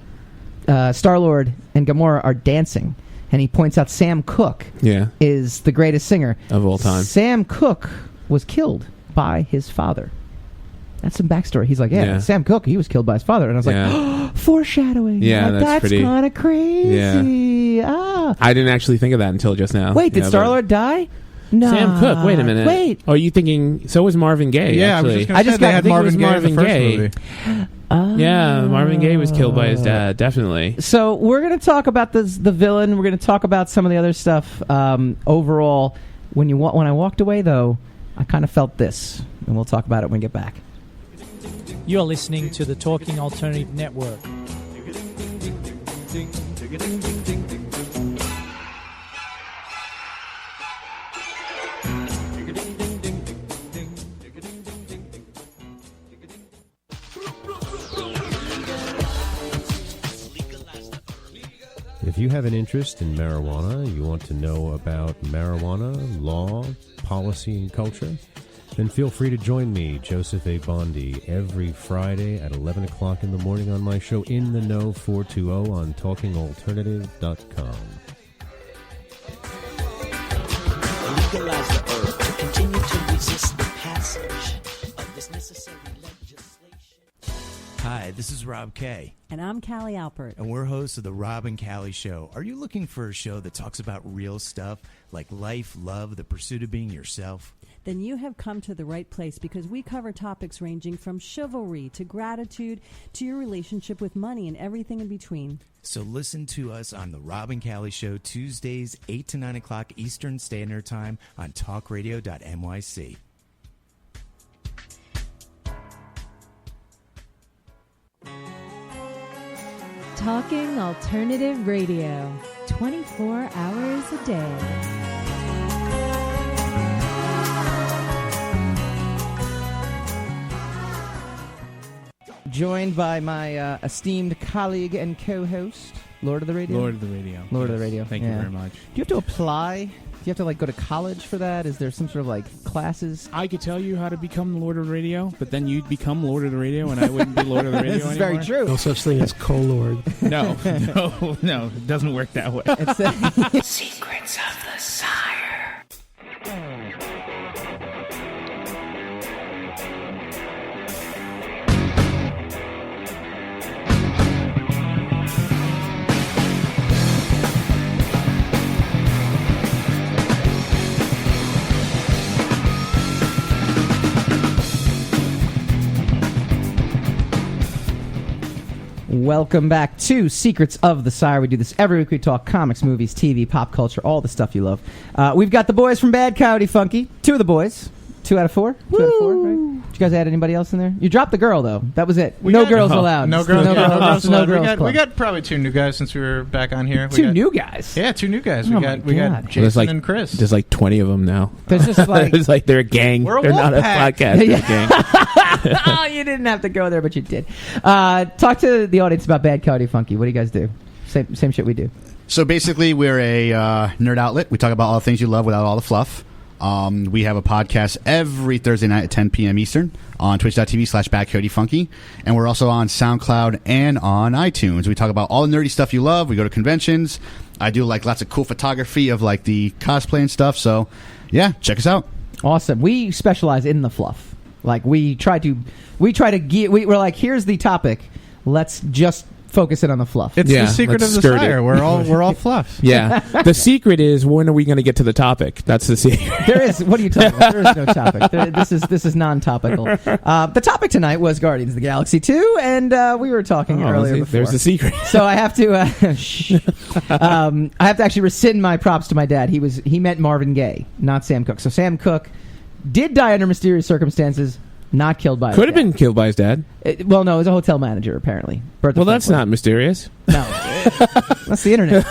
[SPEAKER 1] Star-Lord and Gamora are dancing, and he points out Sam Cooke is the greatest singer
[SPEAKER 3] of all time.
[SPEAKER 1] Sam Cooke was killed by his father. That's some backstory. He's like, Sam Cooke, he was killed by his father. And I was like, foreshadowing.
[SPEAKER 3] Yeah,
[SPEAKER 1] like, that's kind of crazy.
[SPEAKER 3] Yeah. I didn't actually think of that until just now.
[SPEAKER 1] Wait, did Star-Lord die? No.
[SPEAKER 3] Sam Cooke, wait a minute.
[SPEAKER 1] Wait.
[SPEAKER 3] Oh, are you thinking... So was Marvin Gaye,
[SPEAKER 2] Yeah,
[SPEAKER 3] actually.
[SPEAKER 2] I just got Marvin Gaye in the first movie.
[SPEAKER 3] Yeah, Marvin Gaye was killed by his dad, definitely.
[SPEAKER 1] So we're going to talk about the villain. We're going to talk about some of the other stuff. Overall, when I walked away, though, I kind of felt this. And we'll talk about it when we get back.
[SPEAKER 5] You're listening to the Talking Alternative Network.
[SPEAKER 10] If you have an interest in marijuana, you want to know about marijuana, law, policy, and culture, then feel free to join me, Joseph A. Bondi, every Friday at 11 o'clock in the morning on my show In the Know 420 on TalkingAlternative.com.
[SPEAKER 9] Legalize the herb to continue to resist the passage of this necessary legislation.
[SPEAKER 11] Hi, this is Rob Kay.
[SPEAKER 8] And I'm Callie Alpert.
[SPEAKER 11] And we're hosts of The Rob and Callie Show. Are you looking for a show that talks about real stuff like life, love, the pursuit of being yourself?
[SPEAKER 8] Then you have come to the right place, because we cover topics ranging from chivalry to gratitude to your relationship with money and everything in between.
[SPEAKER 11] So listen to us on The Rob and Callie Show, Tuesdays, 8 to 9 o'clock Eastern Standard Time on talkradio.nyc.
[SPEAKER 8] Talking Alternative Radio, 24 hours a day.
[SPEAKER 1] Joined by my esteemed colleague and co-host, Lord of the Radio.
[SPEAKER 12] Lord of the Radio.
[SPEAKER 1] Lord of the Radio.
[SPEAKER 12] Thank you very much.
[SPEAKER 1] Do you have to apply? Do you have to go to college for that? Is there some sort of classes?
[SPEAKER 12] I could tell you how to become Lord of the Radio, but then you'd become Lord of the Radio, and I wouldn't be Lord of the Radio
[SPEAKER 1] This is
[SPEAKER 12] anymore.
[SPEAKER 1] very true.
[SPEAKER 13] No such thing as co-lord.
[SPEAKER 12] No, it doesn't work that way.
[SPEAKER 9] Secrets of the Sire.
[SPEAKER 1] Welcome back to Secrets of the Sire. We do this every week. We talk comics, movies, TV, pop culture, all the stuff you love. We've got the boys from Bad Coyote Funky. 2 of the boys. 2 out of 4? 2 out of 4, right? Did you guys add anybody else in there? You dropped the girl, though. That was it. No girls allowed.
[SPEAKER 2] No girls allowed.
[SPEAKER 1] No
[SPEAKER 2] We got probably 2 new guys since we were back on here.
[SPEAKER 1] Two new guys?
[SPEAKER 2] Yeah, 2 new guys.
[SPEAKER 1] Oh
[SPEAKER 2] we got Jason and Chris.
[SPEAKER 3] There's like 20 of them now.
[SPEAKER 1] There's just like...
[SPEAKER 3] It's like they're a gang.
[SPEAKER 2] We're a
[SPEAKER 3] they're not a
[SPEAKER 2] pack.
[SPEAKER 3] podcast. They're a gang.
[SPEAKER 1] Oh, you didn't have to go there, but you did. Talk to the audience about Bad Coyote Funky. What do you guys do? Same shit we do.
[SPEAKER 4] So basically, we're a nerd outlet. We talk about all the things you love without all the fluff. We have a podcast every Thursday night at 10 p.m. Eastern on twitch.tv/Bad Coyote Funky. And we're also on SoundCloud and on iTunes. We talk about all the nerdy stuff you love. We go to conventions. I do lots of cool photography of the cosplay and stuff. So, yeah, check us out.
[SPEAKER 1] Awesome. We specialize in the fluff. We're like, here's the topic. Let's just focus it on the fluff.
[SPEAKER 2] It's the secret of the Sire. We're all fluff.
[SPEAKER 3] Yeah. The secret is, when are we going to get to the topic? That's the secret.
[SPEAKER 1] There is. What are you talking about? There is no topic. This is non-topical. The topic tonight was Guardians of the Galaxy 2, and we were talking earlier before.
[SPEAKER 3] There's the secret.
[SPEAKER 1] So I have to I have to actually rescind my props to my dad. He meant Marvin Gaye, not Sam Cooke. So Sam Cooke did die under mysterious circumstances. Not killed by his dad.
[SPEAKER 3] Could have been killed by his dad.
[SPEAKER 1] Well, no, he was a hotel manager, apparently.
[SPEAKER 3] Well, that's not mysterious.
[SPEAKER 1] No. That's the internet.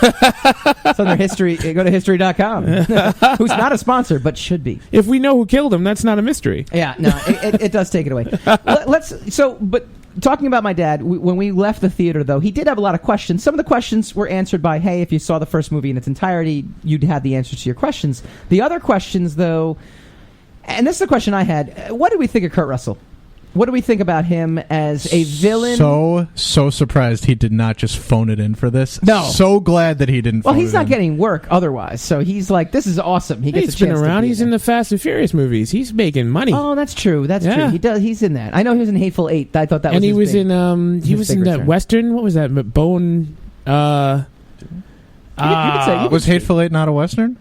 [SPEAKER 1] It's under history. Go to history.com. Who's not a sponsor, but should be.
[SPEAKER 3] If we know who killed him, that's not a mystery.
[SPEAKER 1] Yeah, no, it does take it away. But talking about my dad, when we left the theater, though, he did have a lot of questions. Some of the questions were answered by, hey, if you saw the first movie in its entirety, you'd have the answers to your questions. The other questions, though... And this is the question I had. What do we think of Kurt Russell? What do we think about him as a villain?
[SPEAKER 2] So surprised he did not just phone it in for this.
[SPEAKER 1] No.
[SPEAKER 2] So glad that he didn't phone it in.
[SPEAKER 1] Well, he's not getting work otherwise, so he's like, this is awesome. He gets a chance
[SPEAKER 3] been around.
[SPEAKER 1] to be
[SPEAKER 3] He's in the Fast and Furious movies. He's making money.
[SPEAKER 1] Oh, that's true. That's true. He does. He's in that. I know he was in Hateful Eight. I thought that
[SPEAKER 3] and
[SPEAKER 1] was
[SPEAKER 3] in that Western. What was that? Bone.
[SPEAKER 1] You could say,
[SPEAKER 2] was Hateful Eight not a Western?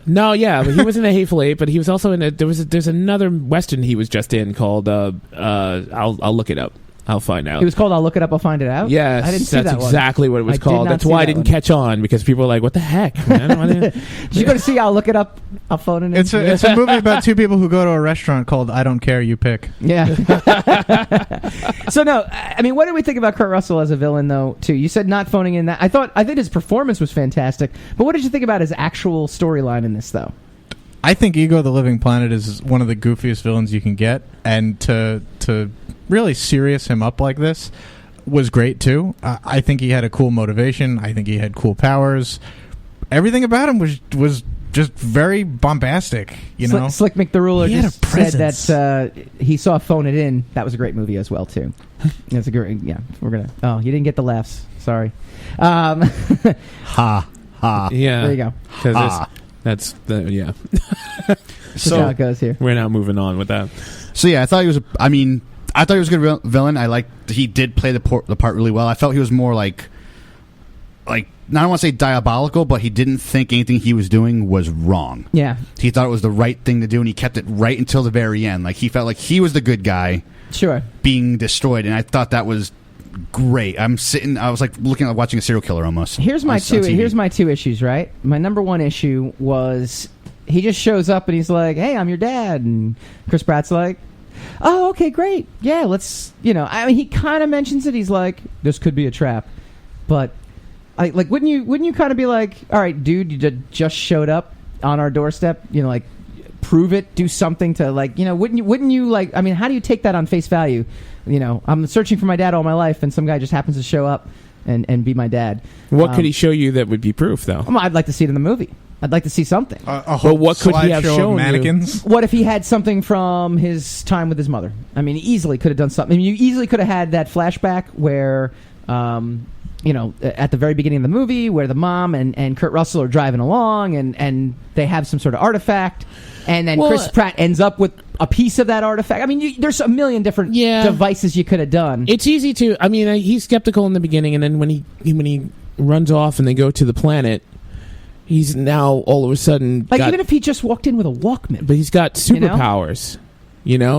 [SPEAKER 3] No, yeah, but he was in the Hateful Eight, but he was also in there's another Western he was just in called I'll look it up. I'll find out.
[SPEAKER 1] It was called I'll Look It Up, I'll Find It Out?
[SPEAKER 3] Yes,
[SPEAKER 1] I didn't see
[SPEAKER 3] that's
[SPEAKER 1] that one.
[SPEAKER 3] exactly what it was called. That's why I didn't catch on, because people were like, what the heck, man?
[SPEAKER 1] Did you go to see I'll Look It Up, I'll Phone It In?
[SPEAKER 2] It's a movie about 2 people who go to a restaurant called I Don't Care, You Pick.
[SPEAKER 1] Yeah. So, no, I mean, what did we think about Kurt Russell as a villain, though, too? You said not phoning in that. I think his performance was fantastic, but what did you think about his actual storyline in this, though?
[SPEAKER 2] I think Ego the Living Planet is one of the goofiest villains you can get, and to really serious him up like this was great too. I think he had a cool motivation. I think he had cool powers. Everything about him was just very bombastic. You know,
[SPEAKER 1] Slick Mick the Ruler just said
[SPEAKER 2] presence.
[SPEAKER 1] that he saw Phone It In. That was a great movie as well too. That's a great. Yeah, we're gonna. Oh, you didn't get the laughs. Sorry.
[SPEAKER 4] Ha ha.
[SPEAKER 3] Yeah,
[SPEAKER 1] there you go.
[SPEAKER 3] Because that's the
[SPEAKER 1] so how it goes here.
[SPEAKER 3] We're now moving on with that.
[SPEAKER 4] So yeah, I thought he was. I I thought he was a good villain. I liked he did play the part really well. I felt he was more like I don't want to say diabolical, but he didn't think anything he was doing was wrong.
[SPEAKER 1] Yeah.
[SPEAKER 4] He thought it was the right thing to do, and he kept it right until the very end. Like, he felt like he was the good guy.
[SPEAKER 1] Sure.
[SPEAKER 4] Being destroyed, and I thought that was great. I was like watching a serial killer almost.
[SPEAKER 1] Here's my two issues, right? My number one issue was he just shows up and he's like, "Hey, I'm your dad," and Chris Pratt's like, "Oh, okay, great. Yeah, let's." I mean, he kind of mentions it. He's like, "This could be a trap," but wouldn't you kind of be like, "All right, dude, you just showed up on our doorstep. Prove it. Do something to wouldn't you like? I mean, how do you take that on face value? I'm searching for my dad all my life, and some guy just happens to show up and be my dad.
[SPEAKER 3] What could he show you that would be proof, though?
[SPEAKER 1] I'd like to see it in the movie. I'd like to see something.
[SPEAKER 3] But what could he have shown
[SPEAKER 2] mannequins?
[SPEAKER 1] What if he had something from his time with his mother? I mean, he easily could have done something. I mean, you easily could have had that flashback where, at the very beginning of the movie, where the mom and Kurt Russell are driving along, and they have some sort of artifact, and then Chris Pratt ends up with a piece of that artifact. I mean, there's a million different devices you could have done.
[SPEAKER 3] It's easy to. I mean, he's skeptical in the beginning, and then when he runs off and they go to the planet, he's now all of a sudden
[SPEAKER 1] even if he just walked in with a Walkman,
[SPEAKER 3] but he's got superpowers.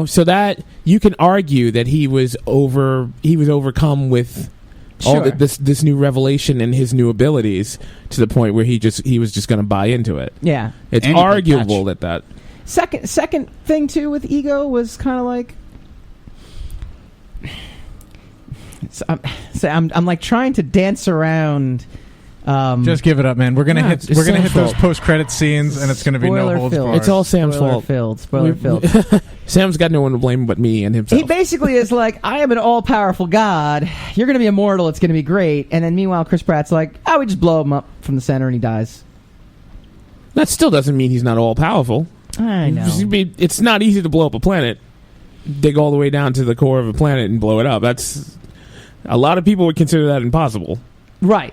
[SPEAKER 3] So that you can argue that he was overcome with all this new revelation and his new abilities to the point where he was just going to buy into it.
[SPEAKER 1] Yeah,
[SPEAKER 3] it's arguable that.
[SPEAKER 1] Second thing too with Ego was kind of like, I'm like trying to dance around.
[SPEAKER 2] Just give it up, man. We're gonna hit those post-credit scenes, and it's gonna be no holds barred.
[SPEAKER 3] It's all Sam's fault.
[SPEAKER 1] Spoiler filled.
[SPEAKER 3] Sam's got no one to blame but me and himself.
[SPEAKER 1] He basically is like, I am an all-powerful god. You're gonna be immortal. It's gonna be great. And then meanwhile, Chris Pratt's like, we just blow him up from the center and he dies.
[SPEAKER 3] That still doesn't mean he's not all-powerful.
[SPEAKER 1] I know.
[SPEAKER 3] It's not easy to blow up a planet. Dig all the way down to the core of a planet and blow it up. That's a lot of people would consider that impossible.
[SPEAKER 1] Right.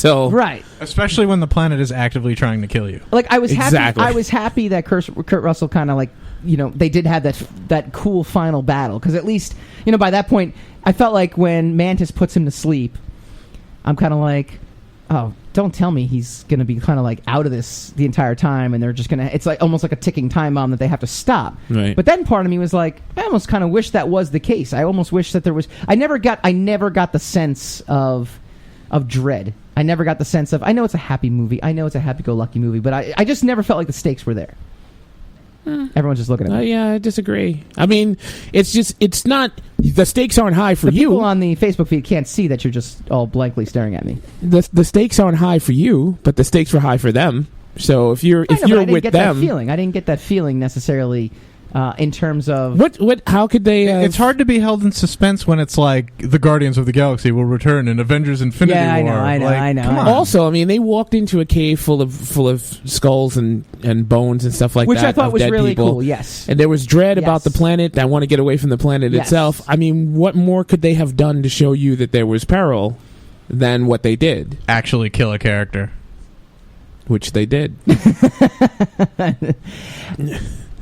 [SPEAKER 1] Right.
[SPEAKER 2] Especially when the planet is actively trying to kill you.
[SPEAKER 1] Like, I was happy that Kurt Russell kind of like, they did have that cool final battle, because at least, by that point, I felt like when Mantis puts him to sleep, I'm kind of like, oh, don't tell me he's going to be kind of like out of this the entire time, and they're just going to, it's like almost like a ticking time bomb that they have to stop.
[SPEAKER 3] Right.
[SPEAKER 1] But then part of me was like, I almost kind of wish that was the case. I almost wish that there was, I never got the sense of dread. I never got the sense of, I know it's a happy movie, I know it's a happy-go-lucky movie, but I just never felt like the stakes were there. Everyone's just looking at me.
[SPEAKER 3] Yeah, I disagree. I mean, it's not, the stakes aren't high for you.
[SPEAKER 1] People on the Facebook feed can't see that you're just all blankly staring at me.
[SPEAKER 3] The stakes aren't high for you, but the stakes were high for them. So if you're with them,
[SPEAKER 1] I didn't get that feeling necessarily. In terms of
[SPEAKER 3] how could they?
[SPEAKER 2] It's hard to be held in suspense when it's like the Guardians of the Galaxy will return in Avengers: Infinity War.
[SPEAKER 1] I know.
[SPEAKER 2] Come on.
[SPEAKER 3] Also, I mean, they walked into a cave full of skulls and bones and stuff like
[SPEAKER 1] which
[SPEAKER 3] that.
[SPEAKER 1] Which I thought was really
[SPEAKER 3] people.
[SPEAKER 1] cool. Yes,
[SPEAKER 3] and there was dread about the planet. I want to get away from the planet itself. I mean, what more could they have done to show you that there was peril than what they did?
[SPEAKER 2] Actually, kill a character,
[SPEAKER 3] which they did.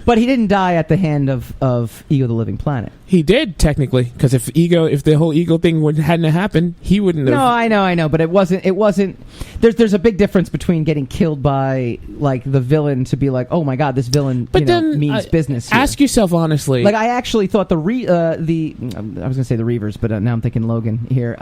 [SPEAKER 1] But he didn't die at the hand of Ego the Living Planet.
[SPEAKER 3] He did, technically, because if the whole Ego thing hadn't happened, he wouldn't have.
[SPEAKER 1] No, I know, but it wasn't. There's a big difference between getting killed by like the villain to be like, oh my god, this villain means business here.
[SPEAKER 3] Ask yourself honestly.
[SPEAKER 1] Like, I actually thought I was going to say the Reavers, but now I'm thinking Logan here.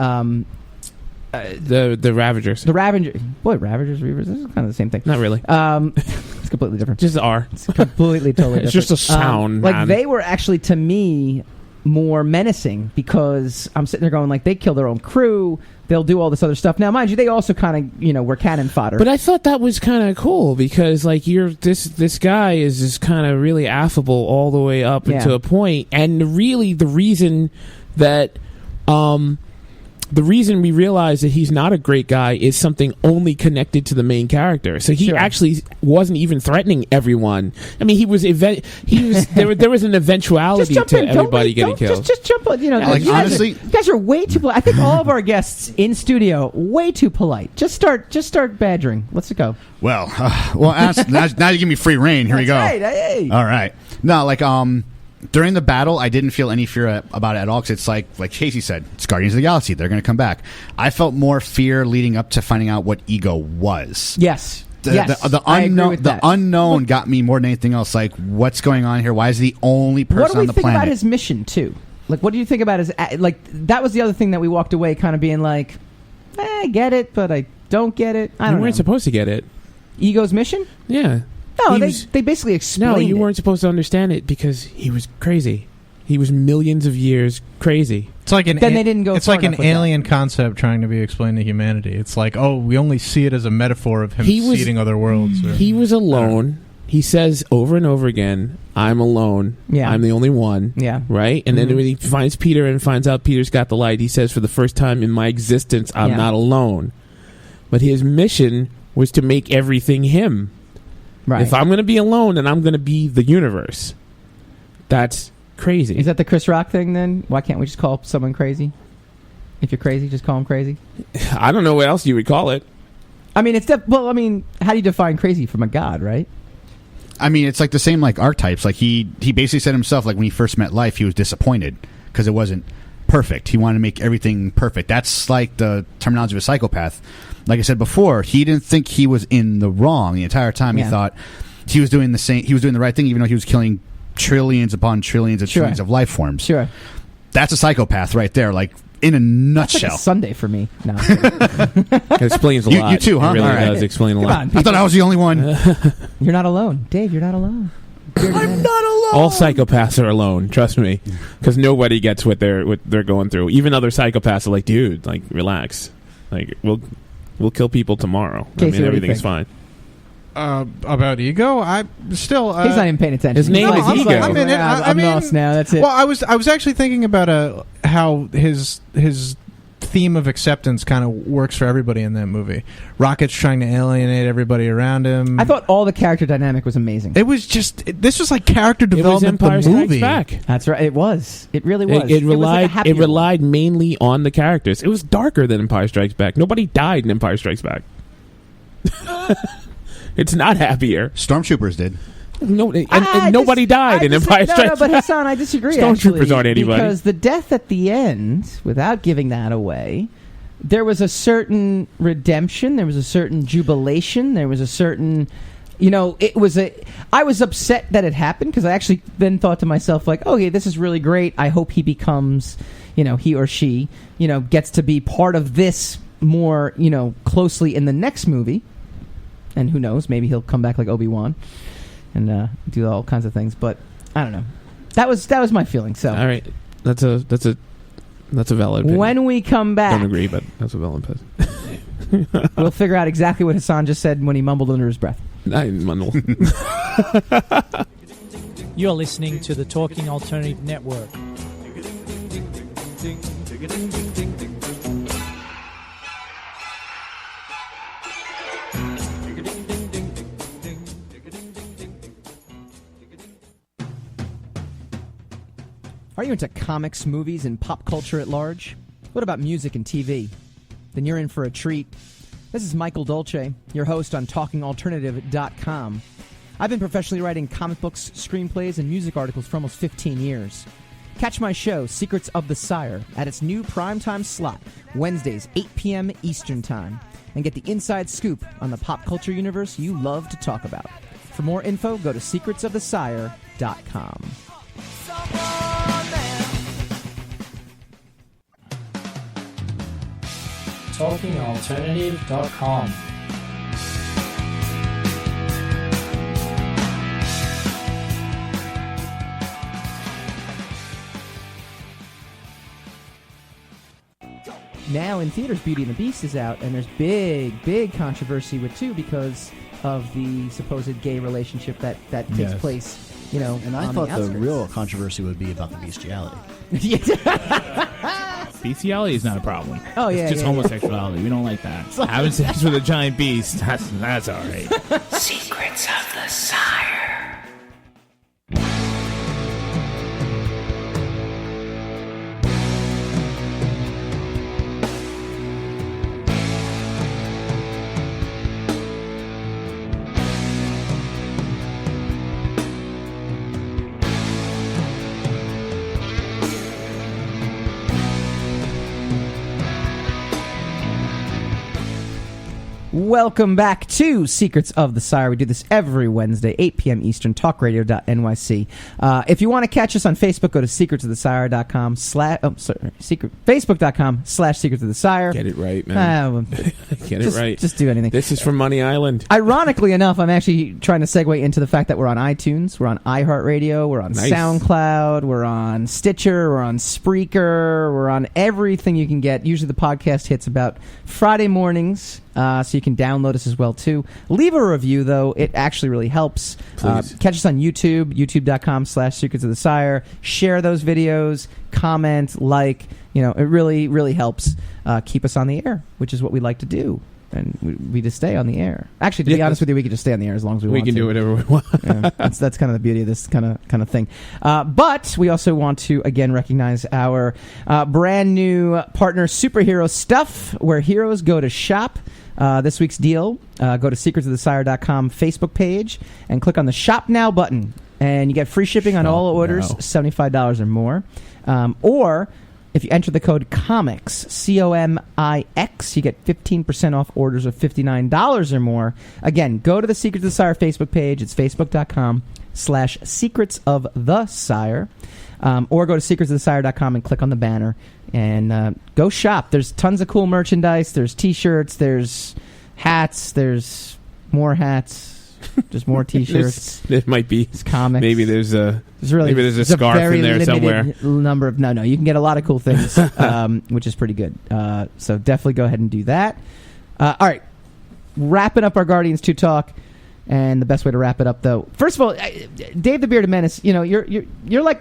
[SPEAKER 3] The Ravagers.
[SPEAKER 1] The Ravagers. Boy, Ravagers, Reavers, this is kind of the same thing.
[SPEAKER 3] Not really.
[SPEAKER 1] It's completely different.
[SPEAKER 3] Just R.
[SPEAKER 1] It's completely, totally different.
[SPEAKER 3] It's just a sound, man.
[SPEAKER 1] They were actually, to me, more menacing, because I'm sitting there going, like, they kill their own crew, they'll do all this other stuff. Now, mind you, they also kind of, were cannon fodder.
[SPEAKER 3] But I thought that was kind of cool, because, like, this guy is just kind of really affable all the way up until a point, and really the reason that... the reason we realize that he's not a great guy is something only connected to the main character. So he actually wasn't even threatening everyone. I mean, there was an eventuality to everybody getting killed.
[SPEAKER 1] Just jump on.
[SPEAKER 4] Honestly,
[SPEAKER 1] you guys are way too polite. I think all of our guests in studio way too polite. Just start badgering. Let's go.
[SPEAKER 4] Well, now you give me free reign. Here we go.
[SPEAKER 1] Right. Hey.
[SPEAKER 4] All right. No, like during the battle, I didn't feel any fear about it at all because it's like Casey said, it's Guardians of the Galaxy. They're going to come back. I felt more fear leading up to finding out what Ego was.
[SPEAKER 1] Yes.
[SPEAKER 4] The unknown got me more than anything else. Like, what's going on here? Why is the only person on the planet?
[SPEAKER 1] What do we think about his mission, too? Like, what do you think about his... Like, that was the other thing that we walked away kind of being like, I get it, but I don't get it. I don't know.
[SPEAKER 3] You weren't supposed to get it.
[SPEAKER 1] Ego's mission?
[SPEAKER 3] Yeah.
[SPEAKER 1] No, they basically explained
[SPEAKER 3] No, you
[SPEAKER 1] it.
[SPEAKER 3] weren't supposed to understand it because he was crazy. He was millions of years crazy.
[SPEAKER 2] It's like an
[SPEAKER 1] Then they didn't go
[SPEAKER 2] It's
[SPEAKER 1] far
[SPEAKER 2] like an
[SPEAKER 1] enough with
[SPEAKER 2] alien concept trying to be explained to humanity. It's like, oh, we only see it as a metaphor of him seeding other worlds. Or,
[SPEAKER 3] He was alone. He says over and over again, I'm alone.
[SPEAKER 1] Yeah.
[SPEAKER 3] I'm the only one.
[SPEAKER 1] Yeah.
[SPEAKER 3] Right? And then when he finds Peter and finds out Peter's got the light, he says, for the first time in my existence, I'm not alone. But his mission was to make everything him.
[SPEAKER 1] Right.
[SPEAKER 3] If I'm going to be alone, then I'm going to be the universe. That's crazy.
[SPEAKER 1] Is that the Chris Rock thing, then? Why can't we just call someone crazy? If you're crazy, just call him crazy?
[SPEAKER 3] I don't know what else you would call it.
[SPEAKER 1] I mean, how do you define crazy from a god, right?
[SPEAKER 4] I mean, it's like the same like archetypes. Like he basically said himself, like when he first met life, he was disappointed because it wasn't perfect. He wanted to make everything perfect. That's like the terminology of a psychopath. Like I said before, he didn't think he was in the wrong the entire time.
[SPEAKER 1] Yeah.
[SPEAKER 4] He thought he was doing the right thing, even though he was killing trillions upon trillions and trillions of life forms.
[SPEAKER 1] Sure.
[SPEAKER 4] That's a psychopath right there. Like in a nutshell.
[SPEAKER 1] That's like a Sunday for me. No.
[SPEAKER 3] It explains a lot.
[SPEAKER 4] You too, huh?
[SPEAKER 3] It really
[SPEAKER 4] All right.
[SPEAKER 3] does explain a lot.
[SPEAKER 1] on,
[SPEAKER 4] I thought I was the only one.
[SPEAKER 1] You're not alone. Dave, you're not alone.
[SPEAKER 4] I'm not alone.
[SPEAKER 3] All psychopaths are alone. Trust me, because nobody gets what they're going through. Even other psychopaths are like, dude, like relax. Like we'll kill people tomorrow.
[SPEAKER 1] Casey,
[SPEAKER 3] I mean, everything's fine.
[SPEAKER 2] about Ego, I still
[SPEAKER 1] He's not even paying attention.
[SPEAKER 3] His name is Ego.
[SPEAKER 1] I'm lost now. That's it.
[SPEAKER 2] Well, I was actually thinking about how his theme of acceptance kind of works for everybody in that movie. Rocket's trying to alienate everybody around him.
[SPEAKER 1] I thought all the character dynamic was amazing.
[SPEAKER 2] It was just this was like character
[SPEAKER 3] It was
[SPEAKER 2] development.
[SPEAKER 3] Empire
[SPEAKER 2] The movie.
[SPEAKER 3] Strikes Back.
[SPEAKER 1] That's right. It was. It really was.
[SPEAKER 3] It
[SPEAKER 1] was like a happier
[SPEAKER 3] It relied mainly on the characters. It was darker than Empire Strikes Back. Nobody died in Empire Strikes Back. It's not happier.
[SPEAKER 4] Stormtroopers did.
[SPEAKER 3] No, and nobody died in Empire Strikes
[SPEAKER 1] No, but
[SPEAKER 3] Back.
[SPEAKER 1] Hassan, I disagree.
[SPEAKER 3] Stormtroopers
[SPEAKER 1] actually,
[SPEAKER 3] aren't anybody.
[SPEAKER 1] Because the death at the end, without giving that away, there was a certain redemption. There was a certain jubilation. There was a certain, I was upset that it happened because I actually then thought to myself, like, okay, this is really great. I hope he becomes, he or she, gets to be part of this more, closely in the next movie. And who knows? Maybe he'll come back like Obi-Wan and do all kinds of things. But I don't know. That was my feeling. So
[SPEAKER 3] all right, that's a valid opinion.
[SPEAKER 1] When we come back,
[SPEAKER 3] don't agree, but that's a valid opinion.
[SPEAKER 1] We'll figure out exactly what Hassan just said when he mumbled under his breath.
[SPEAKER 3] I didn't mumble.
[SPEAKER 5] You're listening to the Talking Alternative Network.
[SPEAKER 1] Are you into comics, movies, and pop culture at large? What about music and TV? Then you're in for a treat. This is Michael Dolce, your host on TalkingAlternative.com. I've been professionally writing comic books, screenplays, and music articles for almost 15 years. Catch my show, Secrets of the Sire, at its new primetime slot, Wednesdays, 8 p.m. Eastern Time, and get the inside scoop on the pop culture universe you love to talk about. For more info, go to secretsofthesire.com.
[SPEAKER 5] TalkingAlternative.com.
[SPEAKER 1] Now in theaters, Beauty and the Beast is out, and there's big controversy with two because of the supposed gay relationship that takes place.
[SPEAKER 13] And I thought the real controversy would be about the bestiality.
[SPEAKER 12] Bestiality is not a problem.
[SPEAKER 1] Oh, yeah,
[SPEAKER 12] it's just
[SPEAKER 1] yeah,
[SPEAKER 12] homosexuality. We don't like that. Having sex with a giant beast, that's all right.
[SPEAKER 9] Secrets of the Sire.
[SPEAKER 1] Welcome back to Secrets of the Sire. We do this every Wednesday, 8 p.m. Eastern, talkradio.nyc. If you want to catch us on Facebook, go to secretsofthesire.com Facebook.com/Secrets of the Sire.
[SPEAKER 3] Get it right, man. Get it right.
[SPEAKER 1] Just do anything.
[SPEAKER 3] This is from Money Island.
[SPEAKER 1] Ironically enough, I'm actually trying to segue into the fact that we're on iTunes, we're on iHeartRadio, we're on SoundCloud, we're on Stitcher, we're on Spreaker, we're on everything you can get. Usually the podcast hits about Friday mornings. So you can download us as well, too. Leave a review, though. It actually really helps. Catch us on YouTube, youtube.com/Secrets of the Sire. Share those videos. Comment, like. It really, really helps keep us on the air, which is what we like to do. And we just stay on the air. Actually, to be honest with you, we can just stay on the air as long as we want to.
[SPEAKER 3] We can do whatever we want.
[SPEAKER 1] That's kind of the beauty of this kind of thing. But we also want to, again, recognize our brand new partner, Superhero Stuff, where heroes go to shop. This week's deal, go to secretsofthesire.com Facebook page and click on the Shop Now button. And you get free shipping on all orders, $75 or more. Or if you enter the code COMIX, COMIX, you get 15% off orders of $59 or more. Again, go to the Secrets of the Sire Facebook page. It's facebook.com/Secrets of the Sire. Or go to secretsofthesire.com and click on the banner and go shop. There's tons of cool merchandise. There's T-shirts. There's hats. There's more hats. There's more T-shirts.
[SPEAKER 3] There might be.
[SPEAKER 1] There's comics.
[SPEAKER 3] Maybe there's a scarf in there somewhere.
[SPEAKER 1] Number of no. You can get a lot of cool things, which is pretty good. So definitely go ahead and do that. All right, wrapping up our Guardians 2 talk. And the best way to wrap it up, though, first of all, Dave the Bearded Menace, you're like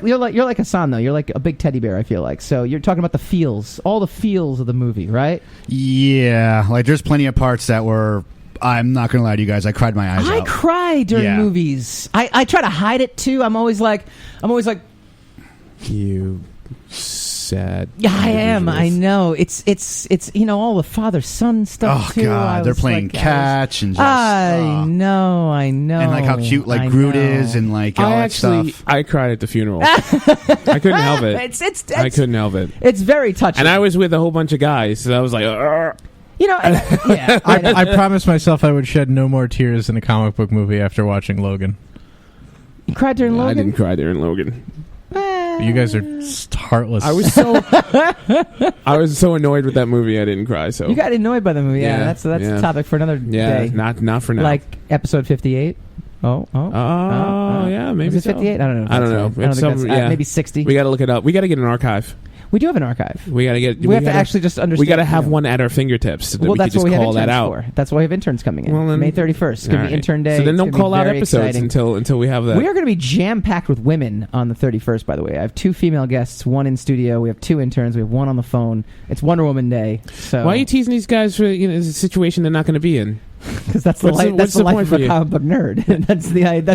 [SPEAKER 1] Hassan, though. You're like a big teddy bear, I feel like. So you're talking about the feels, all the feels of the movie, right?
[SPEAKER 4] Yeah, like there's plenty of parts that were. I'm not gonna lie to you guys. I cried my eyes out.
[SPEAKER 1] I cry during movies. I try to hide it too. I'm always like,
[SPEAKER 3] you sad.
[SPEAKER 1] Yeah, I am. I know. It's all the father-son stuff too.
[SPEAKER 4] Oh God, they're playing catch and just.
[SPEAKER 1] I know. And
[SPEAKER 4] like how cute Groot is and like all that stuff.
[SPEAKER 3] I cried at the funeral. I couldn't help it. I couldn't help it.
[SPEAKER 1] It's very touching.
[SPEAKER 3] And I was with a whole bunch of guys, so I was like, Argh.
[SPEAKER 2] I promised myself I would shed no more tears in a comic book movie after watching Logan.
[SPEAKER 1] You cried during Logan?
[SPEAKER 3] I didn't cry during Logan.
[SPEAKER 2] You guys are heartless.
[SPEAKER 3] I was so annoyed with that movie. I didn't cry. So
[SPEAKER 1] you got annoyed by the movie. Yeah, that's a topic for another day.
[SPEAKER 3] Not for now.
[SPEAKER 1] Like episode 58.
[SPEAKER 3] Yeah, maybe.
[SPEAKER 1] Was it 58? I don't know.
[SPEAKER 3] I don't know.
[SPEAKER 1] Maybe 60.
[SPEAKER 3] We got to look it up. We got to get an archive.
[SPEAKER 1] We do have an archive.
[SPEAKER 3] We got to get.
[SPEAKER 1] We have to actually just understand.
[SPEAKER 3] We got to have one at our fingertips. So that we
[SPEAKER 1] that's
[SPEAKER 3] could
[SPEAKER 1] what
[SPEAKER 3] just
[SPEAKER 1] we
[SPEAKER 3] call
[SPEAKER 1] have
[SPEAKER 3] that
[SPEAKER 1] interns for. That's why we have interns coming in. Well, May 31st. It's going to be intern day.
[SPEAKER 3] So then don't call out episodes
[SPEAKER 1] exciting.
[SPEAKER 3] until we have that.
[SPEAKER 1] We are going to be jam packed with women on the 31st. By the way, I have 2 female guests, 1 in studio. We have 2 interns. We have 1 on the phone. It's Wonder Woman Day. So
[SPEAKER 3] why are you teasing these guys for a situation they're not going to be in?
[SPEAKER 1] Because that's the life of a comic book nerd. That's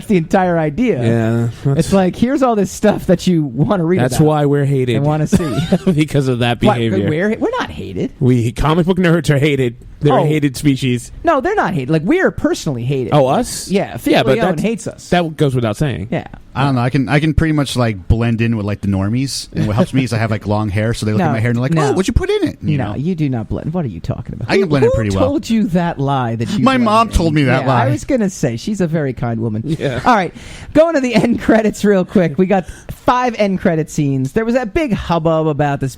[SPEAKER 1] the entire idea.
[SPEAKER 3] Yeah,
[SPEAKER 1] it's like here's all this stuff that you want to read.
[SPEAKER 3] That's why we're hated
[SPEAKER 1] and want to see
[SPEAKER 3] because of that behavior.
[SPEAKER 1] We're not hated.
[SPEAKER 3] We comic book nerds are hated. They're a hated species.
[SPEAKER 1] No, they're not hated. Like we're personally hated.
[SPEAKER 3] Oh, us?
[SPEAKER 1] Yeah, but that hates us.
[SPEAKER 3] That goes without saying.
[SPEAKER 1] Yeah.
[SPEAKER 4] I don't know. I can pretty much like blend in with like the normies, and what helps me is I have like long hair, so they look at my hair and they're like, "Oh, what'd you put in it?" You know?
[SPEAKER 1] You do not blend. What are you talking about?
[SPEAKER 4] I can blend in pretty well.
[SPEAKER 1] Who told you that lie? That you?
[SPEAKER 4] My mom told me that lie.
[SPEAKER 1] I was gonna say she's a very kind woman.
[SPEAKER 3] Yeah.
[SPEAKER 1] All right, going to the end credits real quick. We got 5 end credit scenes. There was that big hubbub about this.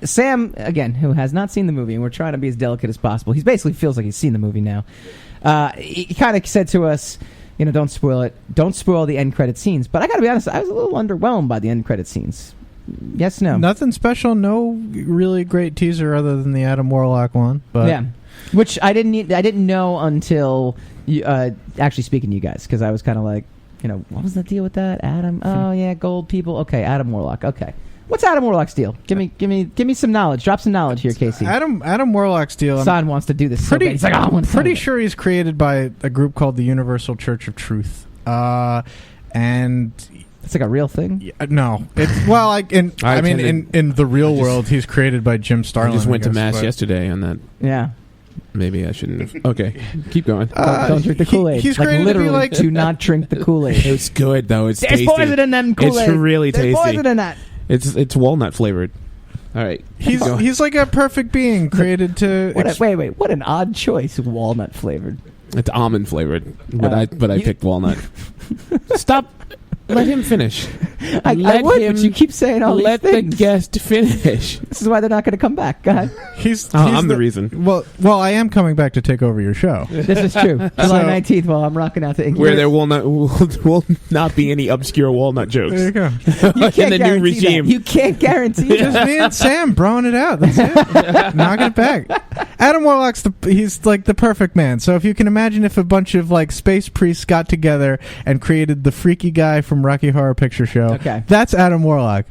[SPEAKER 1] Sam again, who has not seen the movie, and we're trying to be as delicate as possible. He basically feels like he's seen the movie now. He kind of said to us, don't spoil it. Don't spoil the end credit scenes. But I got to be honest, I was a little underwhelmed by the end credit scenes. Yes, no.
[SPEAKER 2] Nothing special. No really great teaser other than the Adam Warlock one. But
[SPEAKER 1] yeah, which I didn't know until actually speaking to you guys, because I was kind of like, what was the deal with that? Adam? Oh yeah, gold people. Okay, Adam Warlock. Okay. What's Adam Warlock's deal? Give me some knowledge. Drop some knowledge here, Casey.
[SPEAKER 2] Adam Warlock's deal.
[SPEAKER 1] Son wants to do this. He's like, I'm
[SPEAKER 2] pretty sure he's created by a group called the Universal Church of Truth, and
[SPEAKER 1] it's like a real thing.
[SPEAKER 2] Yeah, no, in the real world, he's created by Jim Starlin.
[SPEAKER 3] I just went to mass yesterday on that.
[SPEAKER 1] Yeah.
[SPEAKER 3] Maybe I shouldn't have. Okay, keep going.
[SPEAKER 1] Don't drink the Kool-Aid.
[SPEAKER 2] He's
[SPEAKER 1] literally, do not drink the Kool-Aid.
[SPEAKER 3] It was good though. It's
[SPEAKER 1] There's
[SPEAKER 3] tasty.
[SPEAKER 1] poison in them Kool-Aid.
[SPEAKER 3] It's really tasty.
[SPEAKER 1] There's poison in that.
[SPEAKER 3] It's walnut flavored. All right.
[SPEAKER 2] He's like a perfect being created to.
[SPEAKER 1] Wait! What an odd choice, walnut flavored.
[SPEAKER 3] It's almond flavored, but I picked walnut. Stop. Let him finish.
[SPEAKER 1] I would, but you keep saying all these things.
[SPEAKER 3] Let the guest finish.
[SPEAKER 1] This is why they're not going to come back. Go ahead.
[SPEAKER 3] I'm the reason.
[SPEAKER 2] Well, I am coming back to take over your show.
[SPEAKER 1] This is true. July 19th, while I'm rocking out the Incubator.
[SPEAKER 3] Where there will not be any obscure walnut jokes.
[SPEAKER 2] There you go.
[SPEAKER 1] You can't
[SPEAKER 3] in the new regime.
[SPEAKER 1] That. You can't guarantee
[SPEAKER 2] Just
[SPEAKER 1] that.
[SPEAKER 2] me and Sam broing it out. That's it. Knocking it back. Adam Warlock's he's like the perfect man. So if you can imagine if a bunch of like space priests got together and created the freaky guy from Rocky Horror Picture Show,
[SPEAKER 1] okay,
[SPEAKER 2] that's Adam Warlock.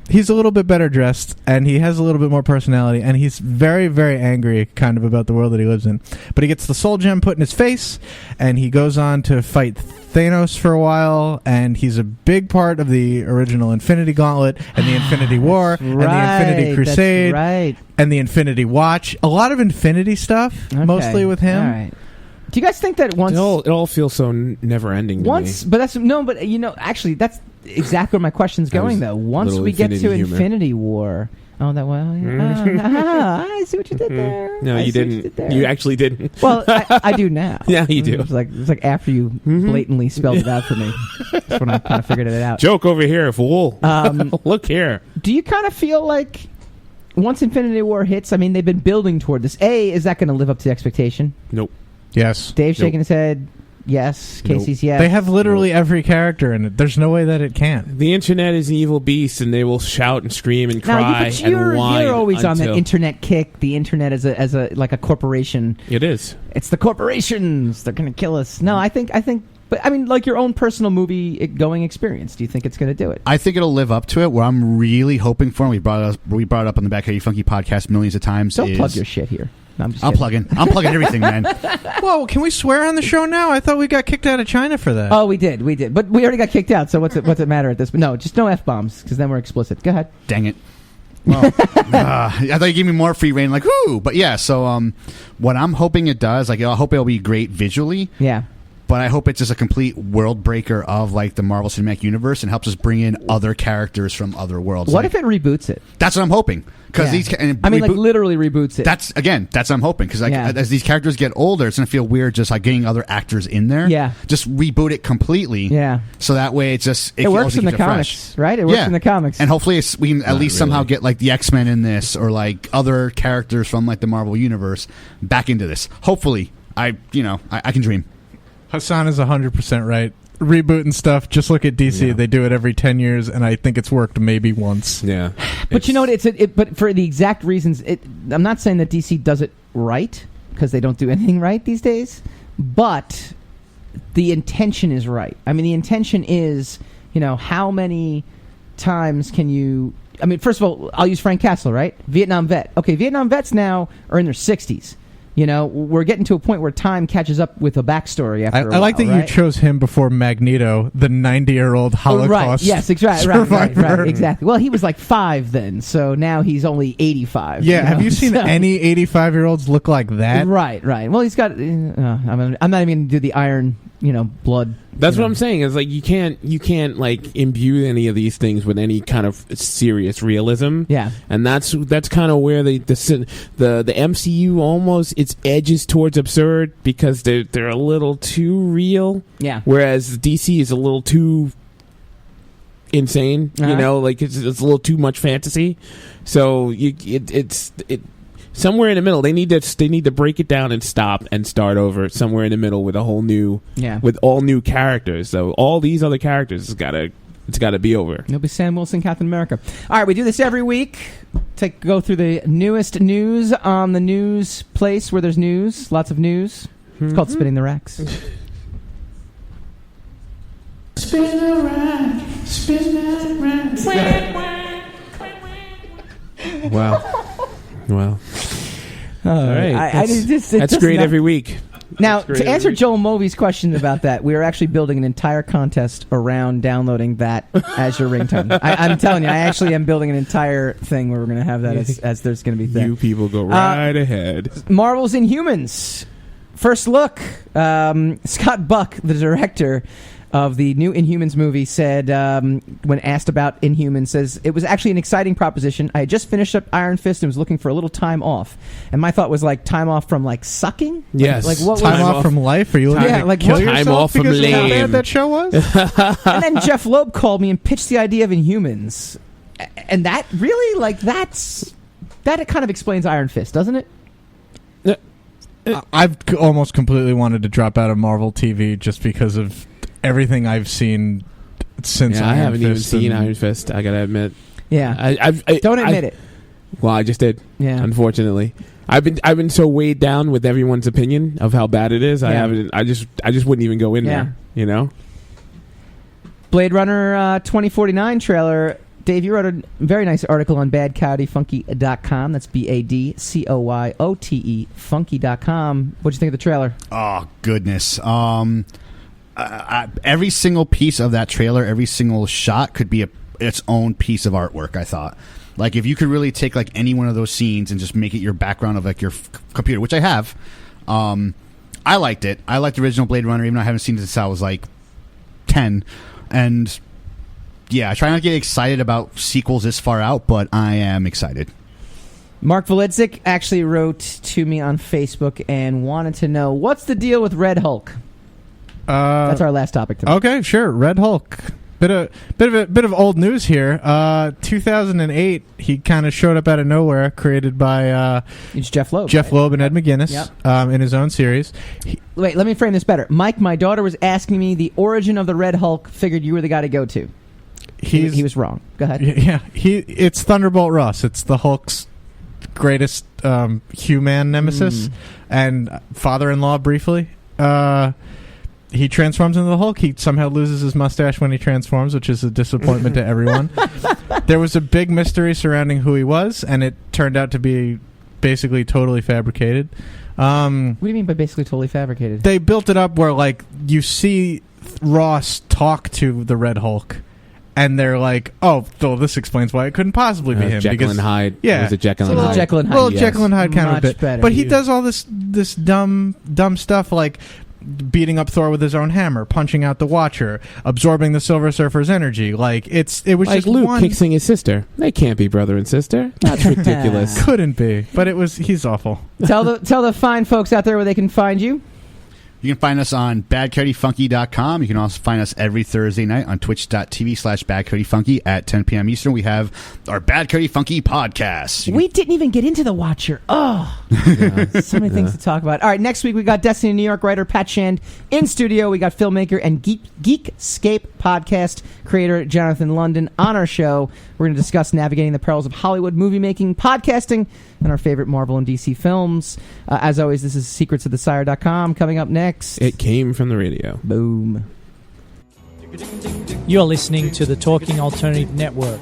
[SPEAKER 2] He's a little bit better dressed, and he has a little bit more personality, and he's very, very angry kind of about the world that he lives in. But he gets the soul gem put in his face, and he goes on to fight Thanos for a while, and he's a big part of the original Infinity Gauntlet, and the Infinity War, and the Infinity Crusade, and the Infinity Watch. A lot of Infinity stuff, mostly with him.
[SPEAKER 1] All right. Do you guys think that once...
[SPEAKER 3] It all feels so never-ending to me.
[SPEAKER 1] But actually, that's exactly where my question's going, though. Once we get to Infinity War... Oh, that well, yeah. I see what you did there.
[SPEAKER 3] No, you didn't. You actually didn't.
[SPEAKER 1] Well, I do now.
[SPEAKER 3] Yeah, you do.
[SPEAKER 1] It's like after you blatantly spelled it out for me. That's when I kind of figured it out.
[SPEAKER 3] Joke over here, fool. Look here.
[SPEAKER 1] Do you kind of feel like once Infinity War hits, I mean, they've been building toward this. Is that going to live up to the expectation?
[SPEAKER 3] Nope.
[SPEAKER 2] Yes.
[SPEAKER 1] Dave's shaking his head. Yes. Casey's yes.
[SPEAKER 2] They have literally every character in it. There's no way that it can't.
[SPEAKER 3] The internet is an evil beast, and they will shout and scream and cry and whine.
[SPEAKER 1] You're always on the internet kick. The internet as a like a corporation.
[SPEAKER 3] It is.
[SPEAKER 1] It's the corporations. They're going to kill us. No, I think. But I mean, like your own personal movie going experience. Do you think it's going to do it?
[SPEAKER 4] I think it'll live up to it. What I'm really hoping for, and we brought it up on the Bad Coyote Funky podcast millions of times.
[SPEAKER 1] Don't plug your shit here. No,
[SPEAKER 4] I'm plugging everything, man.
[SPEAKER 2] Whoa, can we swear on the show now? I thought we got kicked out of China for that.
[SPEAKER 1] Oh, we did. But we already got kicked out, so what's it matter at this? But no, just no F-bombs, because then we're explicit. Go ahead.
[SPEAKER 4] Dang it. Well, I thought you gave me more free reign, like, whoo! But yeah, so what I'm hoping it does, like, I hope it'll be great visually.
[SPEAKER 1] Yeah.
[SPEAKER 4] But I hope it's just a complete world breaker of like the Marvel Cinematic Universe and helps us bring in other characters from other worlds.
[SPEAKER 1] What if it reboots it?
[SPEAKER 4] That's what I'm hoping. Because
[SPEAKER 1] literally reboots it.
[SPEAKER 4] That's what I'm hoping. Because as these characters get older, it's gonna feel weird just like getting other actors in there.
[SPEAKER 1] Yeah,
[SPEAKER 4] just reboot it completely.
[SPEAKER 1] Yeah,
[SPEAKER 4] so that way it
[SPEAKER 1] works in the comics, right? It works in the comics,
[SPEAKER 4] and hopefully we can at least somehow get like the X-Men in this or like other characters from like the Marvel universe back into this. Hopefully, I can dream.
[SPEAKER 2] Hassan is 100% right. Rebooting stuff, just look at DC. Yeah. They do it every 10 years, and I think it's worked maybe once.
[SPEAKER 3] Yeah.
[SPEAKER 1] But you know what? But for the exact reasons, I'm not saying that DC does it right, because they don't do anything right these days, but the intention is right. I mean, the intention is, how many times can you... I mean, first of all, I'll use Frank Castle, right? Vietnam vet. Okay, Vietnam vets now are in their 60s. We're getting to a point where time catches up with a backstory after a while.
[SPEAKER 2] I like that you chose him before Magneto, the 90-year-old Holocaust
[SPEAKER 1] right. Yes, exactly.
[SPEAKER 2] survivor.
[SPEAKER 1] Right, exactly. Well, he was like 5 then, so now he's only 85.
[SPEAKER 2] Yeah, have you seen any 85-year-olds look like that?
[SPEAKER 1] Right. Well, he's got... I'm not even going to do the iron, blood.
[SPEAKER 3] That's what I'm saying. Is like you can't like imbue any of these things with any kind of serious realism.
[SPEAKER 1] Yeah,
[SPEAKER 3] and that's kind of where the MCU almost its edges towards absurd because they're a little too real.
[SPEAKER 1] Yeah,
[SPEAKER 3] whereas DC is a little too insane. Like it's a little too much fantasy. So it's somewhere in the middle. They need to break it down and stop and start over somewhere in the middle with a whole new, with all new characters. So all these other characters, it's got to be over.
[SPEAKER 1] It'll be Sam Wilson, Captain America. All right, we do this every week. Go through the newest news on the news place where there's news, lots of news. It's called Spinning the Racks.
[SPEAKER 9] Spin the rack, spin that rack.
[SPEAKER 3] Wow. All right. That's great every week.
[SPEAKER 1] Now, to answer Joel Movie's question about that, we are actually building an entire contest around downloading that as your ringtone. I'm telling you, I actually am building an entire thing where we're going to have that as there's going to be there.
[SPEAKER 3] You people go right ahead.
[SPEAKER 1] Marvel's Inhumans. First look. Scott Buck, the director, of the new Inhumans movie, said, when asked about Inhumans, says, it was actually an exciting proposition. I had just finished up Iron Fist and was looking for a little time off. And my thought was, like, time off from, like, sucking?
[SPEAKER 3] Yes.
[SPEAKER 1] Like what
[SPEAKER 2] time off from life? Are you looking to kill yourself
[SPEAKER 3] time off from
[SPEAKER 2] because of how
[SPEAKER 3] lame.
[SPEAKER 2] bad that show was?
[SPEAKER 1] And then Jeff Loeb called me and pitched the idea of Inhumans. And that really, like, that kind of explains Iron Fist, doesn't it?
[SPEAKER 2] I've almost completely wanted to drop out of Marvel TV just because of everything I've seen since Iron Fist.
[SPEAKER 3] I haven't even seen Iron Fist, I gotta admit.
[SPEAKER 1] Yeah. Don't admit it.
[SPEAKER 3] Well, I just did.
[SPEAKER 1] Yeah.
[SPEAKER 3] Unfortunately. I've been so weighed down with everyone's opinion of how bad it is.
[SPEAKER 1] Yeah.
[SPEAKER 3] I just wouldn't even go in there, you know?
[SPEAKER 1] Blade Runner 2049 trailer. Dave, you wrote a very nice article on badcoyotefunky.com. That's BADCOYOTE funky.com. What'd you think of the trailer?
[SPEAKER 4] Oh, goodness. Every single piece of that trailer, every single shot could be its own piece of artwork, I thought. Like, if you could really take, like, any one of those scenes and just make it your background of, like, your computer, which I have, I liked it. I liked the original Blade Runner, even though I haven't seen it since I was, like, 10. And... yeah, I try not to get excited about sequels this far out, but I am excited.
[SPEAKER 1] Mark Volidzik actually wrote to me on Facebook and wanted to know, what's the deal with Red Hulk? That's our last topic today.
[SPEAKER 2] Okay, sure. Red Hulk. Bit of old news here. 2008, he kind of showed up out of nowhere, created by
[SPEAKER 1] it's Jeff Loeb.
[SPEAKER 2] Jeff Loeb and Ed McGuinness in his own series.
[SPEAKER 1] Wait, let me frame this better. Mike, my daughter was asking me the origin of the Red Hulk. Figured you were the guy to go to. He was wrong. Go ahead.
[SPEAKER 2] Yeah, it's Thunderbolt Ross. It's the Hulk's greatest human nemesis and father-in-law. Briefly, he transforms into the Hulk. He somehow loses his mustache when he transforms, which is a disappointment to everyone. There was a big mystery surrounding who he was, and it turned out to be basically totally fabricated.
[SPEAKER 1] What do you mean by basically totally fabricated?
[SPEAKER 2] They built it up where, like, you see Ross talk to the Red Hulk. And they're like, oh, well, this explains why it couldn't possibly be him.
[SPEAKER 3] Jekyll and Hyde.
[SPEAKER 2] Yeah.
[SPEAKER 3] It was a Jekyll and Hyde.
[SPEAKER 1] Jekyll and Hyde.
[SPEAKER 2] Well, Jekyll and Hyde kind of a bit.
[SPEAKER 1] Better.
[SPEAKER 2] But he does all this dumb stuff, like beating up Thor with his own hammer, punching out the Watcher, absorbing the Silver Surfer's energy. Like, it was
[SPEAKER 3] like
[SPEAKER 2] just
[SPEAKER 3] Luke
[SPEAKER 2] one...
[SPEAKER 3] kissing his sister. They can't be brother and sister. That's ridiculous.
[SPEAKER 2] Couldn't be. But he's awful.
[SPEAKER 1] Tell the fine folks out there where they can find you.
[SPEAKER 4] You can find us on badcoyotefunky.com. You can also find us every Thursday night on twitch.tv/badcoyotefunky at 10 p.m. Eastern. We have our Bad Coyote Funky podcast.
[SPEAKER 1] We didn't even get into the Watcher. Oh, so many things to talk about. All right, next week we got Destiny New York writer Pat Shand in studio. We got filmmaker and Geekscape podcast creator Jonathan London on our show. We're going to discuss navigating the perils of Hollywood movie making, podcasting, and our favorite Marvel and DC films. As always, this is secretsofthesire.com. Coming up next,
[SPEAKER 3] it came from the radio.
[SPEAKER 1] Boom.
[SPEAKER 5] You're listening to the Talking Alternative Network.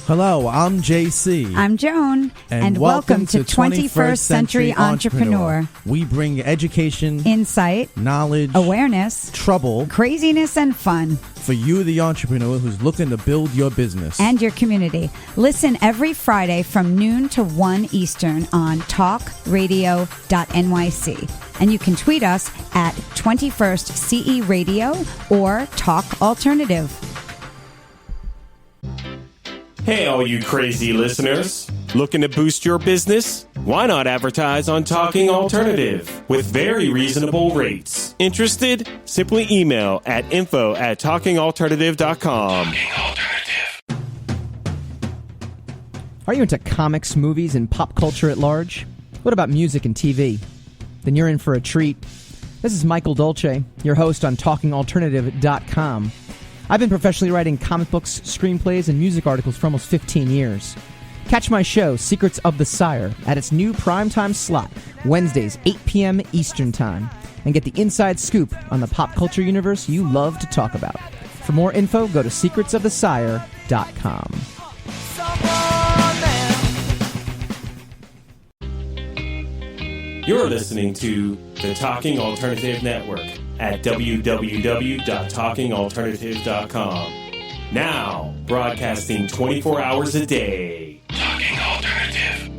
[SPEAKER 6] Hello, I'm JC.
[SPEAKER 7] I'm Joan. And welcome to 21st Century Entrepreneur.
[SPEAKER 6] We bring education,
[SPEAKER 7] insight,
[SPEAKER 6] knowledge,
[SPEAKER 7] awareness,
[SPEAKER 6] trouble,
[SPEAKER 7] craziness, and fun
[SPEAKER 6] for you, the entrepreneur who's looking to build your business
[SPEAKER 7] and your community. Listen every Friday from noon to 1 Eastern on talkradio.nyc. And you can tweet us at 21st CE Radio or Talk Alternative.
[SPEAKER 14] Hey, all you crazy listeners. Looking to boost your business? Why not advertise on Talking Alternative with very reasonable rates? Interested? Simply email at info@talkingalternative.com.
[SPEAKER 1] Are you into comics, movies, and pop culture at large? What about music and TV? Then you're in for a treat. This is Michael Dolce, your host on talkingalternative.com. I've been professionally writing comic books, screenplays, and music articles for almost 15 years. Catch my show, Secrets of the Sire, at its new primetime slot, Wednesdays, 8 p.m. Eastern Time, and get the inside scoop on the pop culture universe you love to talk about. For more info, go to secretsofthesire.com.
[SPEAKER 14] You're listening to the Talking Alternative Network at www.talkingalternative.com. Now, broadcasting 24 hours a day. Talking Alternative.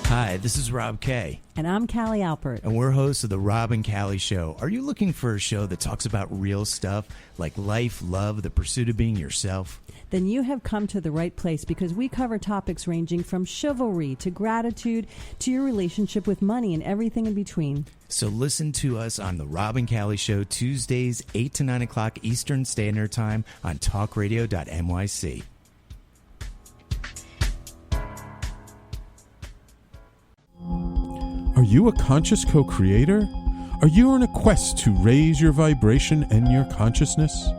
[SPEAKER 11] Hi, this is Rob Kay.
[SPEAKER 8] And I'm Callie Alpert.
[SPEAKER 11] And we're hosts of The Rob and Callie Show. Are you looking for a show that talks about real stuff like life, love, the pursuit of being yourself?
[SPEAKER 8] Then you have come to the right place, because we cover topics ranging from chivalry to gratitude to your relationship with money and everything in between.
[SPEAKER 11] So listen to us on The Rob and Callie Show, Tuesdays, 8 to 9 o'clock Eastern Standard Time on talkradio.nyc.
[SPEAKER 15] Are you a conscious co-creator? Are you on a quest to raise your vibration and your consciousness?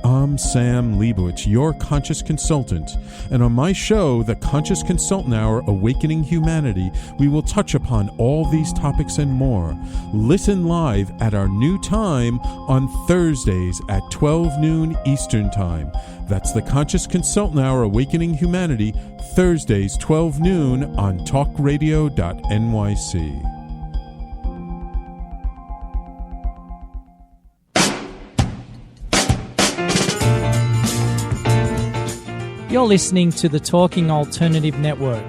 [SPEAKER 15] I'm Sam Leibowitz, your conscious consultant, and on my show, The Conscious Consultant Hour, Awakening Humanity, we will touch upon all these topics and more. Listen live at our new time on Thursdays at 12 noon Eastern Time. That's The Conscious Consultant Hour, Awakening Humanity, Thursdays 12 noon on talkradio.nyc.
[SPEAKER 5] You're listening to the Talking Alternative Network.